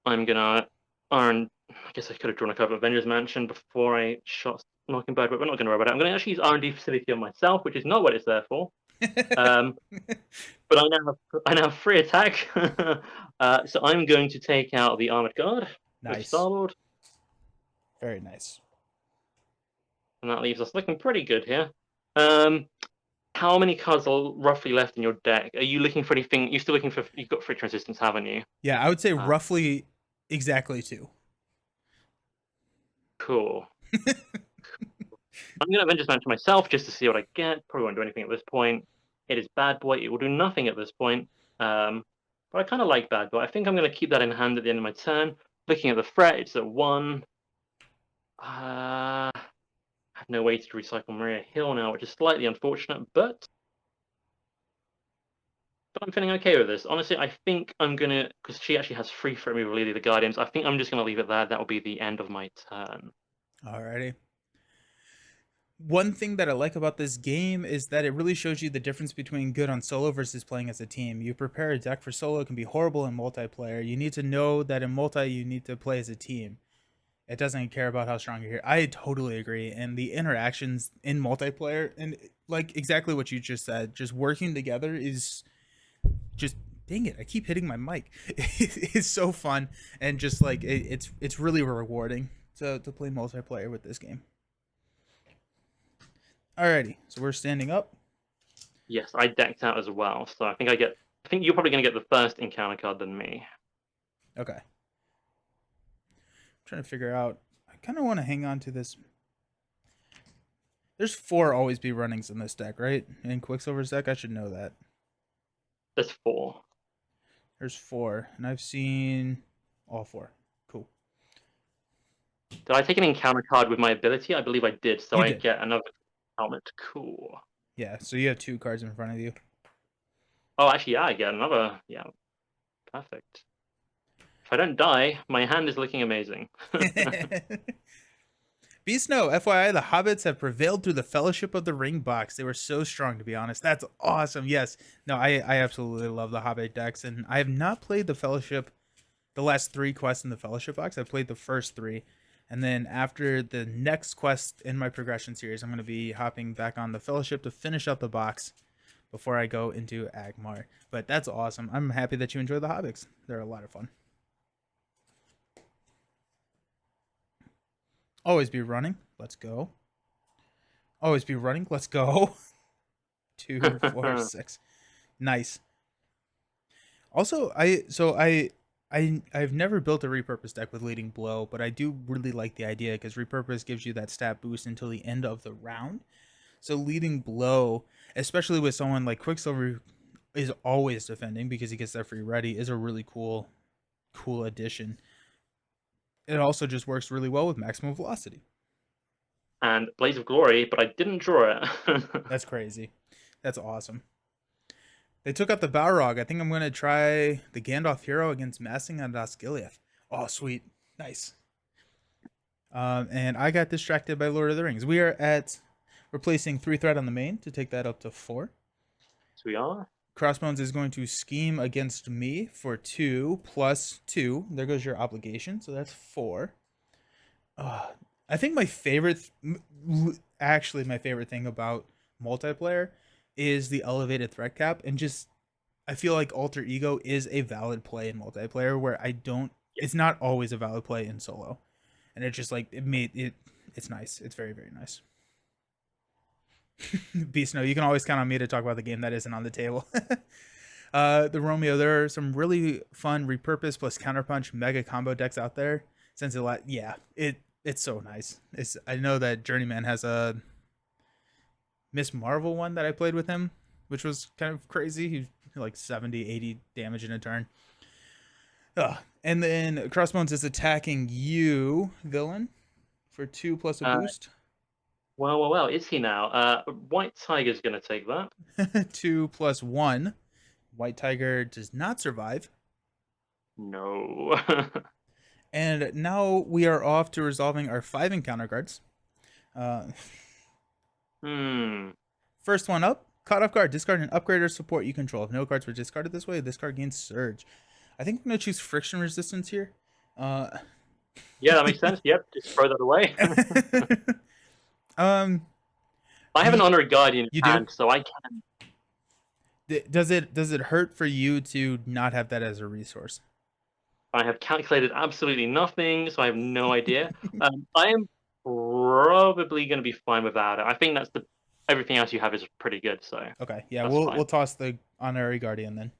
I'm gonna I guess I could have drawn a card of Avengers Mansion before I shot Mockingbird, but we're not gonna worry about it. I'm gonna actually use R&D facility on myself, which is not what it's there for. But I now have 3 attack, so I'm going to take out the Armored Guard with Nice. Starlord. Very nice. And that leaves us looking pretty good here. How many cards are roughly left in your deck? Are you looking for anything? You're still looking for. You've got friction resistance, haven't you? Yeah, I would say roughly exactly 2. Cool. I'm going to Avengers Mansion myself just to see what I get. Probably won't do anything at this point. It is Bad Boy. It will do nothing at this point. But I kind of like Bad Boy. I think I'm going to keep that in hand at the end of my turn. Looking at the threat, it's at 1. I have no way to recycle Maria Hill now, which is slightly unfortunate, but I'm feeling okay with this. Honestly, I think I'm going to, because she actually has free threat removal, Lily the Guardians, I think I'm just going to leave it there. That will be the end of my turn. Alrighty. One thing that I like about this game is that it really shows you the difference between good on solo versus playing as a team. You prepare a deck for solo, it can be horrible in multiplayer. You need to know that in multi, you need to play as a team. It doesn't care about how strong you're here. I totally agree. And the interactions in multiplayer, and like exactly what you just said, just working together is just, dang it, I keep hitting my mic. It's so fun, and just like it's really rewarding to play multiplayer with this game. Alrighty, so we're standing up. Yes, I decked out as well, so I think you're probably going to get the first encounter card than me. Okay. I'm trying to figure out. I kind of want to hang on to this. There's 4 always be runnings in this deck, right? In Quicksilver's deck, I should know that. There's 4. There's 4, and I've seen all 4. Cool. Did I take an encounter card with my ability? I believe I did, so You I did. get another helmet. Cool. Yeah, so you have 2 cards in front of you. Oh, actually, yeah, I get another. Yeah, perfect. If I don't die, my hand is looking amazing. Beast Snow, FYI, the hobbits have prevailed through the Fellowship of the Ring box. They were so strong, to be honest. That's awesome. Yes. No, I absolutely love the Hobbit decks, and I have not played the Fellowship, the last 3 quests in the Fellowship box. I played the first 3. And then after the next quest in my progression series, I'm going to be hopping back on the Fellowship to finish up the box before I go into Agmar. But that's awesome. I'm happy that you enjoy the Hobbits. They're a lot of fun. Always be running. Let's go. Always be running. Let's go. 2, 4, 6. Nice. Also, I've never built a repurpose deck with leading blow, but I do really like the idea because repurpose gives you that stat boost until the end of the round. So leading blow, especially with someone like Quicksilver who is always defending because he gets that free ready, is a really cool addition. It also just works really well with maximum velocity. And Blaze of Glory, but I didn't draw it. That's crazy. That's awesome. They took out the Balrog. I think I'm going to try the Gandalf hero against Massing and Osgiliath. Oh, sweet. Nice. And I got distracted by Lord of the Rings. We are at replacing 3 threat on the main to take that up to 4. So we are. Crossbones is going to scheme against me for 2 plus 2. There goes your obligation. So that's 4. I think my favorite, actually my favorite thing about multiplayer is the elevated threat cap, and just I feel like alter ego is a valid play in multiplayer where I don't, it's not always a valid play in solo, and it just like it's nice. It's very, very nice. Beast Snow, you can always count on me to talk about the game that isn't on the table. The Romeo, there are some really fun repurpose plus counterpunch mega combo decks out there. Since it's so nice. I know that Journeyman has a Miss Marvel one that I played with him, which was kind of crazy. He like 70, 80 damage in a turn. And then Crossbones is attacking you, villain, for 2 plus a boost. Well, is he now? White Tiger's going to take that. 2 plus 1. White Tiger does not survive. No. And now we are off to resolving our 5 encounter cards. First one up, caught off guard. Discard an upgrade or support you control. If no cards were discarded this way, this card gains Surge. I think I'm going to choose Friction Resistance here. Yeah, that makes sense. Yep, just throw that away. I have an Honor Guardian in hand, so I can. Does it hurt for you to not have that as a resource? I have calculated absolutely nothing, so I have no idea. I am probably going to be fine without it. I think everything else you have is pretty good. So okay, yeah, we'll toss the Honorary Guardian then.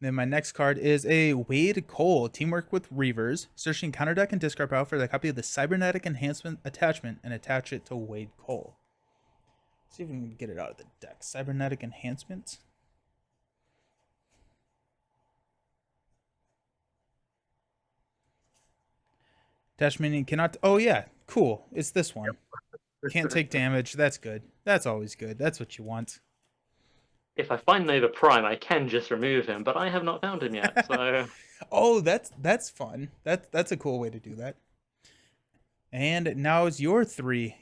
Then my next card is a Wade Cole. Teamwork with Reavers. Search the encounter deck and discard power for the copy of the Cybernetic Enhancement attachment and attach it to Wade Cole. Let's see if we can get it out of the deck. Cybernetic Enhancement. Attachment cannot. Oh yeah, cool. It's this one. Yep. Can't take damage. That's good. That's always good. That's what you want. If I find Nova Prime, I can just remove him, but I have not found him yet. So. Oh, that's fun. That's a cool way to do that. And now is your three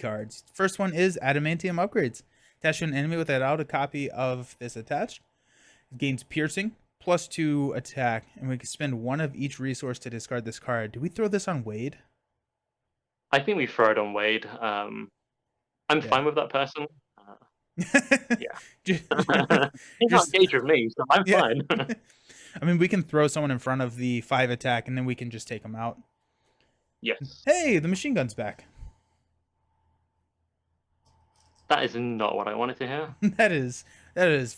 cards. First one is Adamantium Upgrades. Attach to an enemy without a copy of this attached. It gains Piercing. +2 attack, and we can spend one of each resource to discard this card. Do we throw this on Wade? I think we throw it on Wade. I'm Yeah. fine with that person. Yeah. just, He's not just engaged with me, so I'm yeah. fine. I mean, we can throw someone in front of the 5 attack, and then we can just take them out. Yes. Hey, the machine gun's back. That is not what I wanted to hear. that is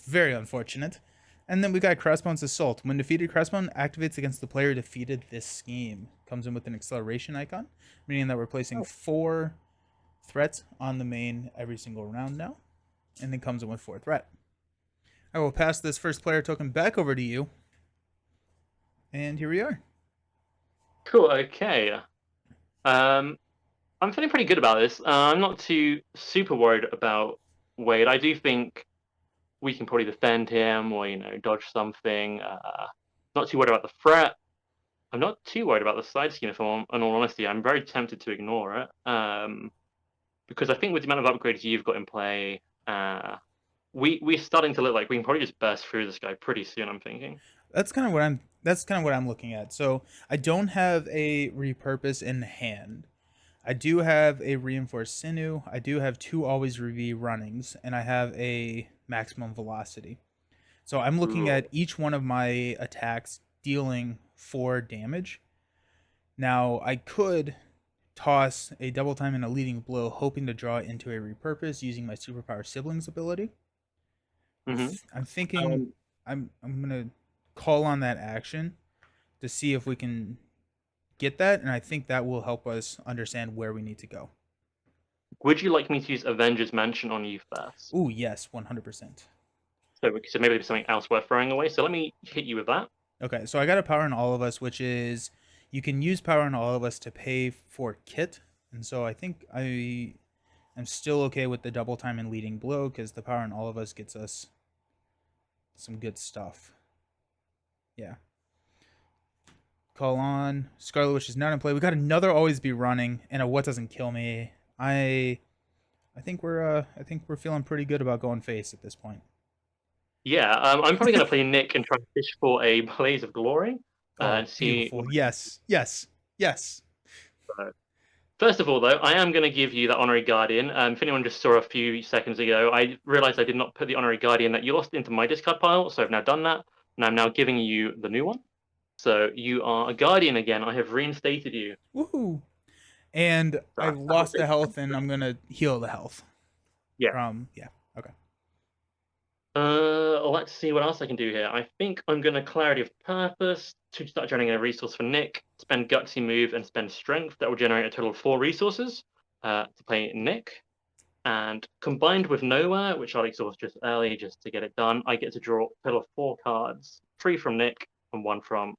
very unfortunate. And then we got Crossbones Assault. When defeated, Crossbone activates against the player defeated this scheme. Comes in with an acceleration icon, meaning that we're placing 4 threats on the main every single round now. And then comes in with 4 threat. I will pass this first player token back over to you. And here we are. Cool. Okay. I'm feeling pretty good about this. I'm not too super worried about Wade. I do think we can probably defend him or dodge something. Not too worried about the threat. I'm not too worried about the side scheme. If I'm, in all honesty, I'm very tempted to ignore it. Because I think with the amount of upgrades you've got in play, we're starting to look like we can probably just burst through this guy pretty soon. I'm thinking. That's kind of what I'm looking at. So I don't have a repurpose in hand. I do have a reinforced sinew. I do have 2 always review runnings, and I have a maximum velocity. So I'm looking Ooh. at each one of my attacks dealing 4 damage. Now I could toss a double time and a leading blow, hoping to draw it into a repurpose using my superpower siblings ability. Mm-hmm. I'm thinking I'm gonna call on that action to see if we can get that, and I think that will help us understand where we need to go. Would you like me to use Avengers Mansion on you first? Ooh, yes, 100%. So maybe there's something else worth throwing away. So let me hit you with that. Okay, so I got a power in all of us, which is you can use power in all of us to pay for kit, and so I think I am still okay with the double time and leading blow because the power in all of us gets us some good stuff. Yeah. Call on Scarlet Witch is not in play. We got another always be running and a what doesn't kill me. I think we're feeling pretty good about going face at this point. Yeah, I'm probably going to play Nick and try to fish for a Blaze of Glory Oh, and see what beautiful. I can Yes. Yes. Yes. do. First of all, though, I am going to give you the Honorary Guardian. If anyone just saw a few seconds ago, I realized I did not put the Honorary Guardian that you lost into my discard pile, so I've now done that, and I'm now giving you the new one. So you are a Guardian again. I have reinstated you. Woohoo. And So I that was lost the it. health and I'm going to heal the health Yeah. from yeah. Okay. Let's see what else I can do here. I think I'm going to Clarity of Purpose to start generating a resource for Nick, spend Gutsy Move, and spend Strength. That will generate a total of 4 resources to play Nick. And combined with Nowhere, which I'll exhaust just early just to get it done, I get to draw a total of 4 cards, 3 from Nick and 1 from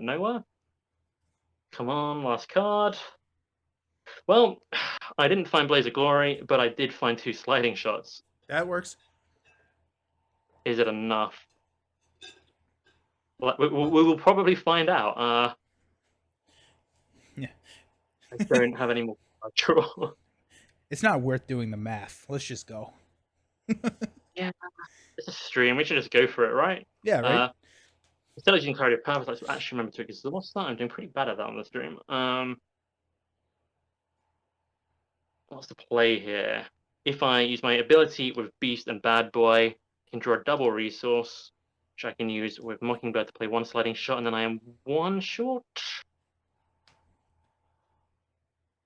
Nowhere. Come on, last card. Well, I didn't find Blaze of Glory, but I did find 2 sliding shots. That works. Is it enough? Well, we will probably find out. Yeah. I don't have any more card draw. It's not worth doing the math. Let's just go. Yeah, it's a stream. We should just go for it, right? Yeah, right? Instead of using Clarity of Purpose, let's actually remember to exhaust that. I'm doing pretty bad at that on the stream. What's the play here? If I use my ability with Beast and Bad Boy, I can draw a double resource, which I can use with Mockingbird to play 1 sliding shot, and then I am 1 short.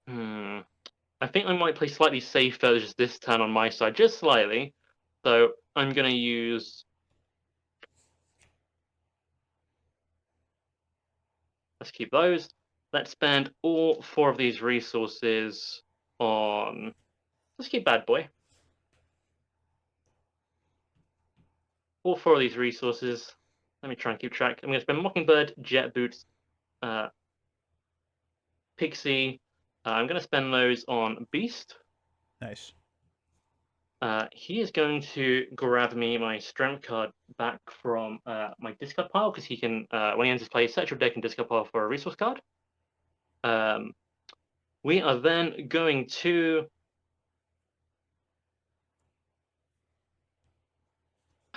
I think I might play slightly safer just this turn on my side, just slightly. So I'm going to use... Let's keep those. Let's spend all 4 of these resources on... Let's keep Bad Boy. All 4 of these resources. Let me try and keep track. I'm going to spend Mockingbird, Jet Boots, Pixie. I'm going to spend those on Beast. Nice. He is going to grab me my Strength card back from my discard pile because he can, when he enters play, set your deck and discard pile for a resource card. We are then going to...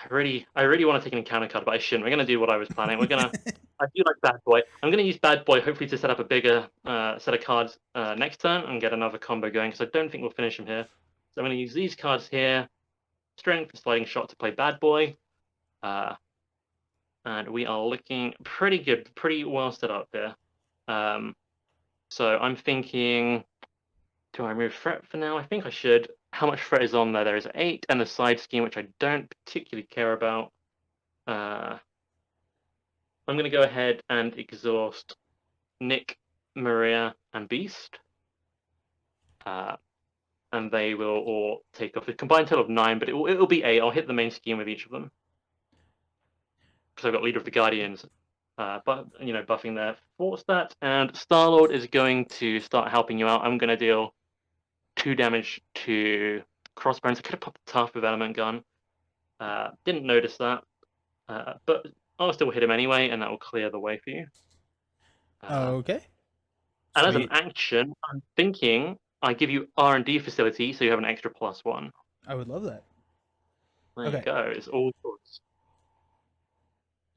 I really want to take an encounter card, but I shouldn't. We're gonna do what I was planning. I do like Bad Boy. I'm gonna use Bad Boy hopefully to set up a bigger set of cards next turn and get another combo going. Because I don't think we'll finish him here. So I'm gonna use these cards here: Strength and Sliding Shot to play Bad Boy. And we are looking pretty good, pretty well set up here. So I'm thinking, do I remove threat for now? I think I should. How much threat is on there? There is 8 and the side scheme, which I don't particularly care about. I'm going to go ahead and exhaust Nick, Maria, and Beast. And they will all take off a combined total of 9, but it'll be 8. I'll hit the main scheme with each of them. Because I've got Leader of the Guardians, buffing their fort stat. And Star-Lord is going to start helping you out. I'm going to deal 2 damage to Crossbones. I could have popped the Tough with Element Gun. Didn't notice that. But I'll still hit him anyway, and that will clear the way for you. Okay. And as an Sweet. action, I'm thinking I give you R&D facility, so you have an extra +1. I would love that. There Okay. you go. It's all yours.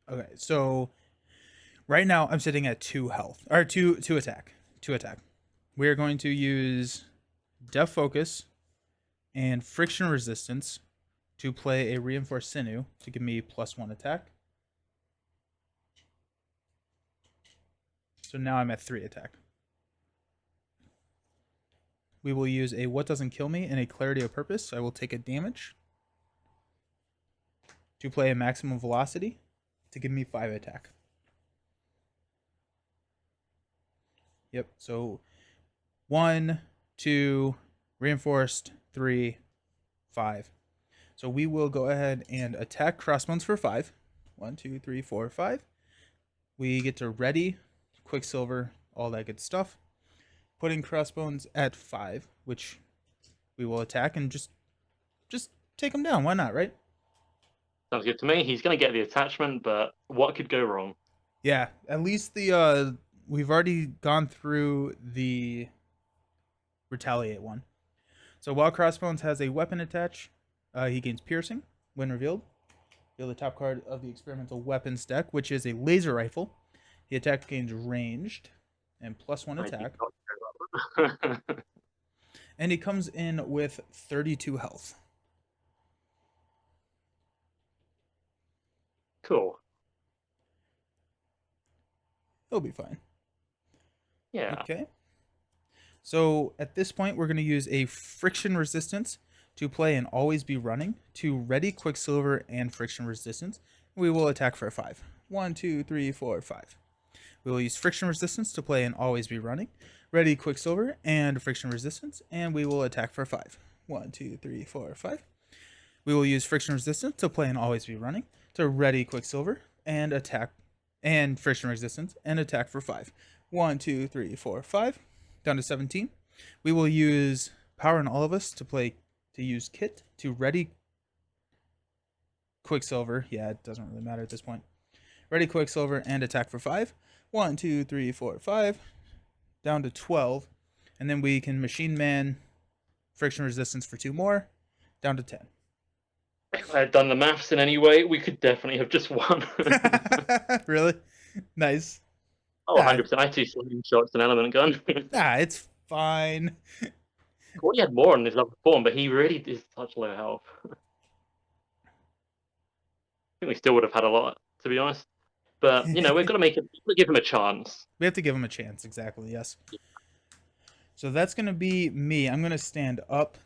Okay. So right now I'm sitting at 2 health or 2 attack. 2 attack. We are going to use Def Focus and Friction Resistance to play a Reinforced Sinew to give me +1 attack. So now I'm at 3 attack. We will use a What Doesn't Kill Me and a Clarity of Purpose. I will take a damage to play a Maximum Velocity to give me 5 attack. Yep, so 1, 2, reinforced, 3, 5. So we will go ahead and attack Crossbones for 5. 1, 2, 3, 4, 5. We get to ready, Quicksilver, all that good stuff. Putting Crossbones at 5, which we will attack and just take him down. Why not, right? Sounds good to me. He's going to get the attachment, but what could go wrong? Yeah, at least the we've already gone through the retaliate one. So while Crossbones has a weapon attach, he gains piercing when revealed. Reveal the top card of the experimental weapons deck, which is a laser rifle. The attack gains ranged and +1 attack. And he comes in with 32 health. Cool. He'll be fine. Yeah. Okay. So at this point, we're going to use a Friction Resistance to play and always be running to ready Quicksilver and Friction Resistance. We will attack for 5. 1, 2, 3, 4, 5. We will use Friction Resistance to play and always be running. Ready Quicksilver and Friction Resistance, and we will attack for 5. 1, 2, 3, 4, 5. We will use Friction Resistance to play and always be running. To ready Quicksilver and attack, and Friction Resistance and attack for 5. 1, 2, 3, 4, 5. Down to 17. We will use Power in All of Us to use Kit to ready Quicksilver. Yeah, it doesn't really matter at this point. Ready Quicksilver and attack for 5. 1, 2, 3, 4, 5. Down to 12. And then we can Machine Man Friction Resistance for 2 more. Down to 10. If I had done the maths in any way, we could definitely have just won. Really? Nice. Oh, 100%. I had 2 slinging shots and element gun. It's fine. He had more on his level form, but he really is such low health. I think we still would have had a lot, to be honest. But, we've got to give him a chance. We have to give him a chance, exactly, yes. So that's going to be me. I'm going to stand up.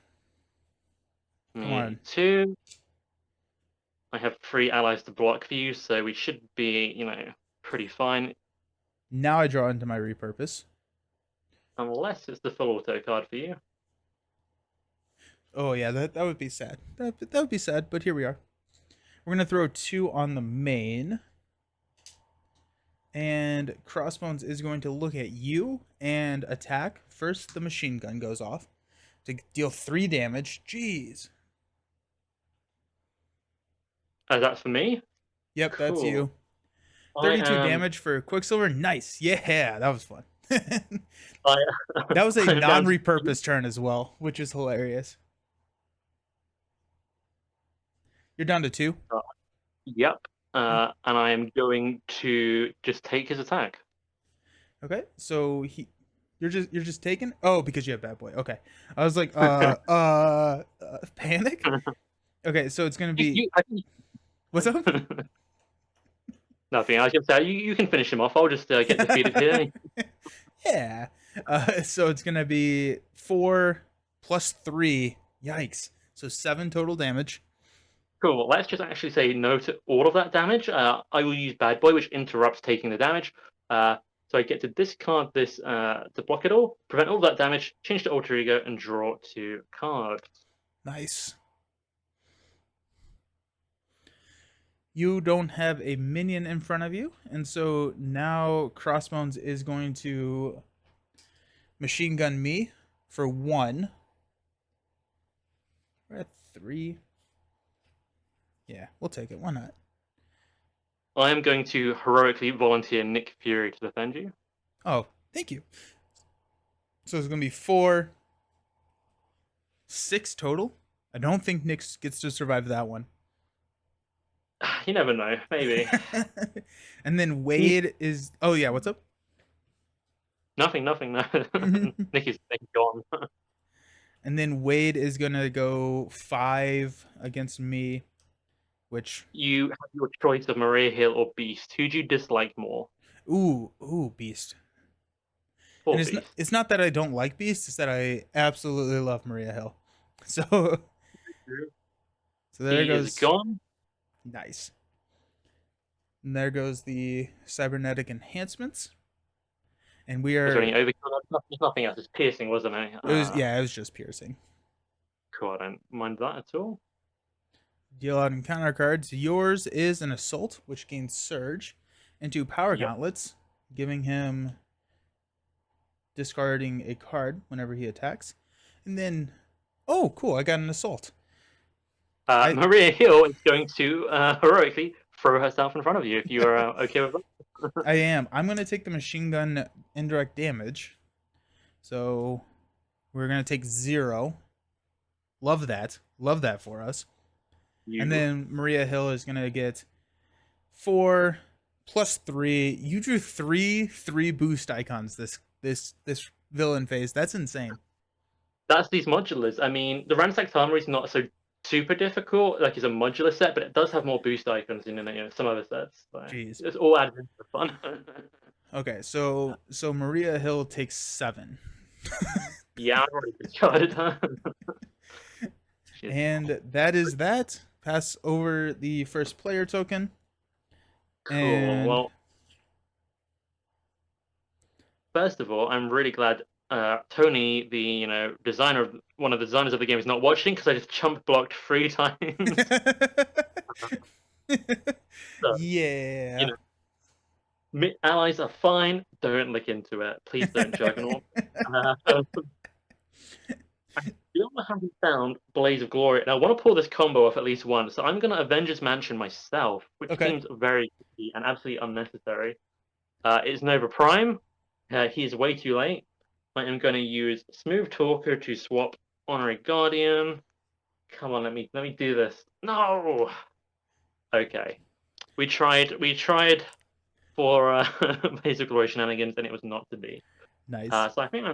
Come on. 2. I have 3 allies to block for you, so we should be, pretty fine. Now I draw into my repurpose. Unless it's the full auto card for you. Oh, yeah, that would be sad. That would be sad, but here we are. We're going to throw 2 on the main. And Crossbones is going to look at you and attack. First, the machine gun goes off to deal 3 damage. Jeez. That's for me? Yep, cool. That's you. 32 damage for Quicksilver. Nice. Yeah, that was fun. That was a non-repurpose turn as well, which is hilarious. You're down to 2? Yep. Okay. And I am going to just take his attack. Okay. So you're just taking. Oh, because you have bad boy. Okay. I was like, panic. Okay. So it's gonna be I think what's up? nothing. I was going to say you can finish him off. I'll just get defeated here. Yeah. So it's gonna be 4 plus 3. Yikes. So 7 total damage. Cool. Let's just actually say no to all of that damage. I will use Bad Boy, which interrupts taking the damage. So I get to discard this to block it all, prevent all that damage, change to Alter Ego, and draw 2 cards. Nice. You don't have a minion in front of you, and so now Crossbones is going to machine gun me for 1. We're at 3. Yeah, we'll take it. Why not? I am going to heroically volunteer Nick Fury to defend you. Oh, thank you. So it's gonna be 4, 6 total. I don't think Nick gets to survive that one. You never know. Maybe. And then Wade is. Oh yeah, what's up? Nothing. No. Nick is gone. And then Wade is gonna go 5 against me, which You have your choice of Maria Hill or Beast. Who do you dislike more? ooh Beast. And Poor it's Beast. it's not that I don't like Beast, it's that I absolutely love Maria Hill. So so there He is goes gone. nice. And there goes the cybernetic enhancements. And we Was there any are overkill? There's nothing else. It's piercing, wasn't it? it was just piercing. Cool. I don't mind that at all. Deal out encounter cards. Yours is an assault, which gains surge, into power Yep. gauntlets, giving him discarding a card whenever he attacks. And then oh cool, I got an assault. I Maria Hill is going to heroically throw herself in front of you if you are okay with that. I am. I'm gonna take the machine gun indirect damage. So we're gonna take 0. Love that. Love that for us. And You then Maria Hill is gonna get 4 plus 3. You drew 3 boost icons this villain phase. That's insane. That's these modulars. I mean, the ransacked armor is not so super difficult. Like it's a modular set, but it does have more boost icons in some other sets. So Jeez. it's all added into the fun. Okay, so Maria Hill takes 7. Yeah, I've already discarded her. She's And that is that. Pass over the first player token. cool. And Well, first of all, I'm really glad Tony, the designer of one of the designers of the game, is not watching because I just chump blocked 3 times. So, you yeah. allies are fine. Don't look into it. Please don't, Juggernaut. I still haven't found Blaze of Glory, and I want to pull this combo off at least once. So I'm going to Avengers Mansion myself, which Okay. seems very tricky and absolutely unnecessary. It's Nova Prime. He is way too late. I am going to use Smooth Talker to swap Honorary Guardian. Come on, let me do this. No. Okay. We tried for Blaze of Glory shenanigans, and it was not to be. Nice. So I think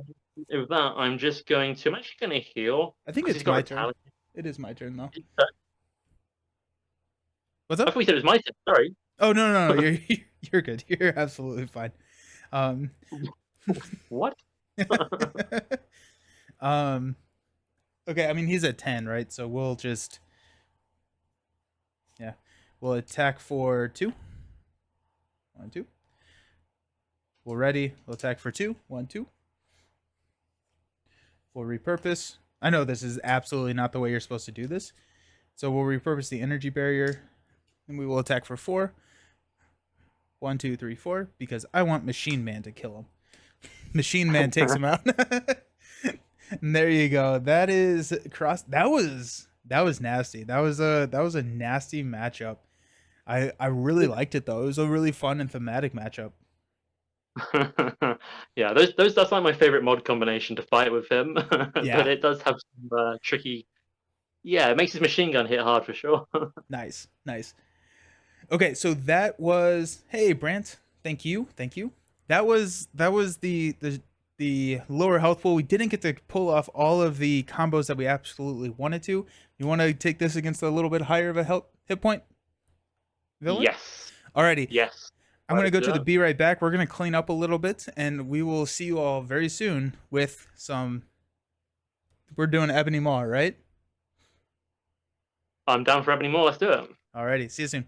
with that, I'm just going to. I'm actually going to heal I think because it's he's got my turn. Retaliate. It is my turn though. I What's thought up? we said it was my turn. Sorry. Oh no. You're good. You're absolutely fine. Um What? um okay, I mean he's at 10, right? So we'll just yeah. We'll attack for 2. 1 2. We'll ready. We'll attack for 2. 1 2. We'll repurpose. I know this is absolutely not the way you're supposed to do this. So we'll repurpose the energy barrier. And we will attack for 4. 1 2 3 4 because I want Machine Man to kill him. Machine Man takes him out. And there you go. That is cross. That was nasty. That was a nasty matchup. I really liked it though. It was a really fun and thematic matchup. Yeah, that's like my favorite mod combination to fight with him, but Yeah, it does have some tricky. Yeah, it makes his machine gun hit hard for sure. nice, nice. Okay, so that was, hey Brant, thank you. That was the lower health pool. We didn't get to pull off all of the combos that we absolutely wanted to. You want to take this against a little bit higher of a health hit point villain? Yes. Alrighty, Yes. I'm Right, gonna let's go do to the that. B right back. We're gonna clean up a little bit, and we will see you all very soon with some. We're doing Ebony Maw, right? I'm down for any more. Let's do it. Alrighty, see you soon.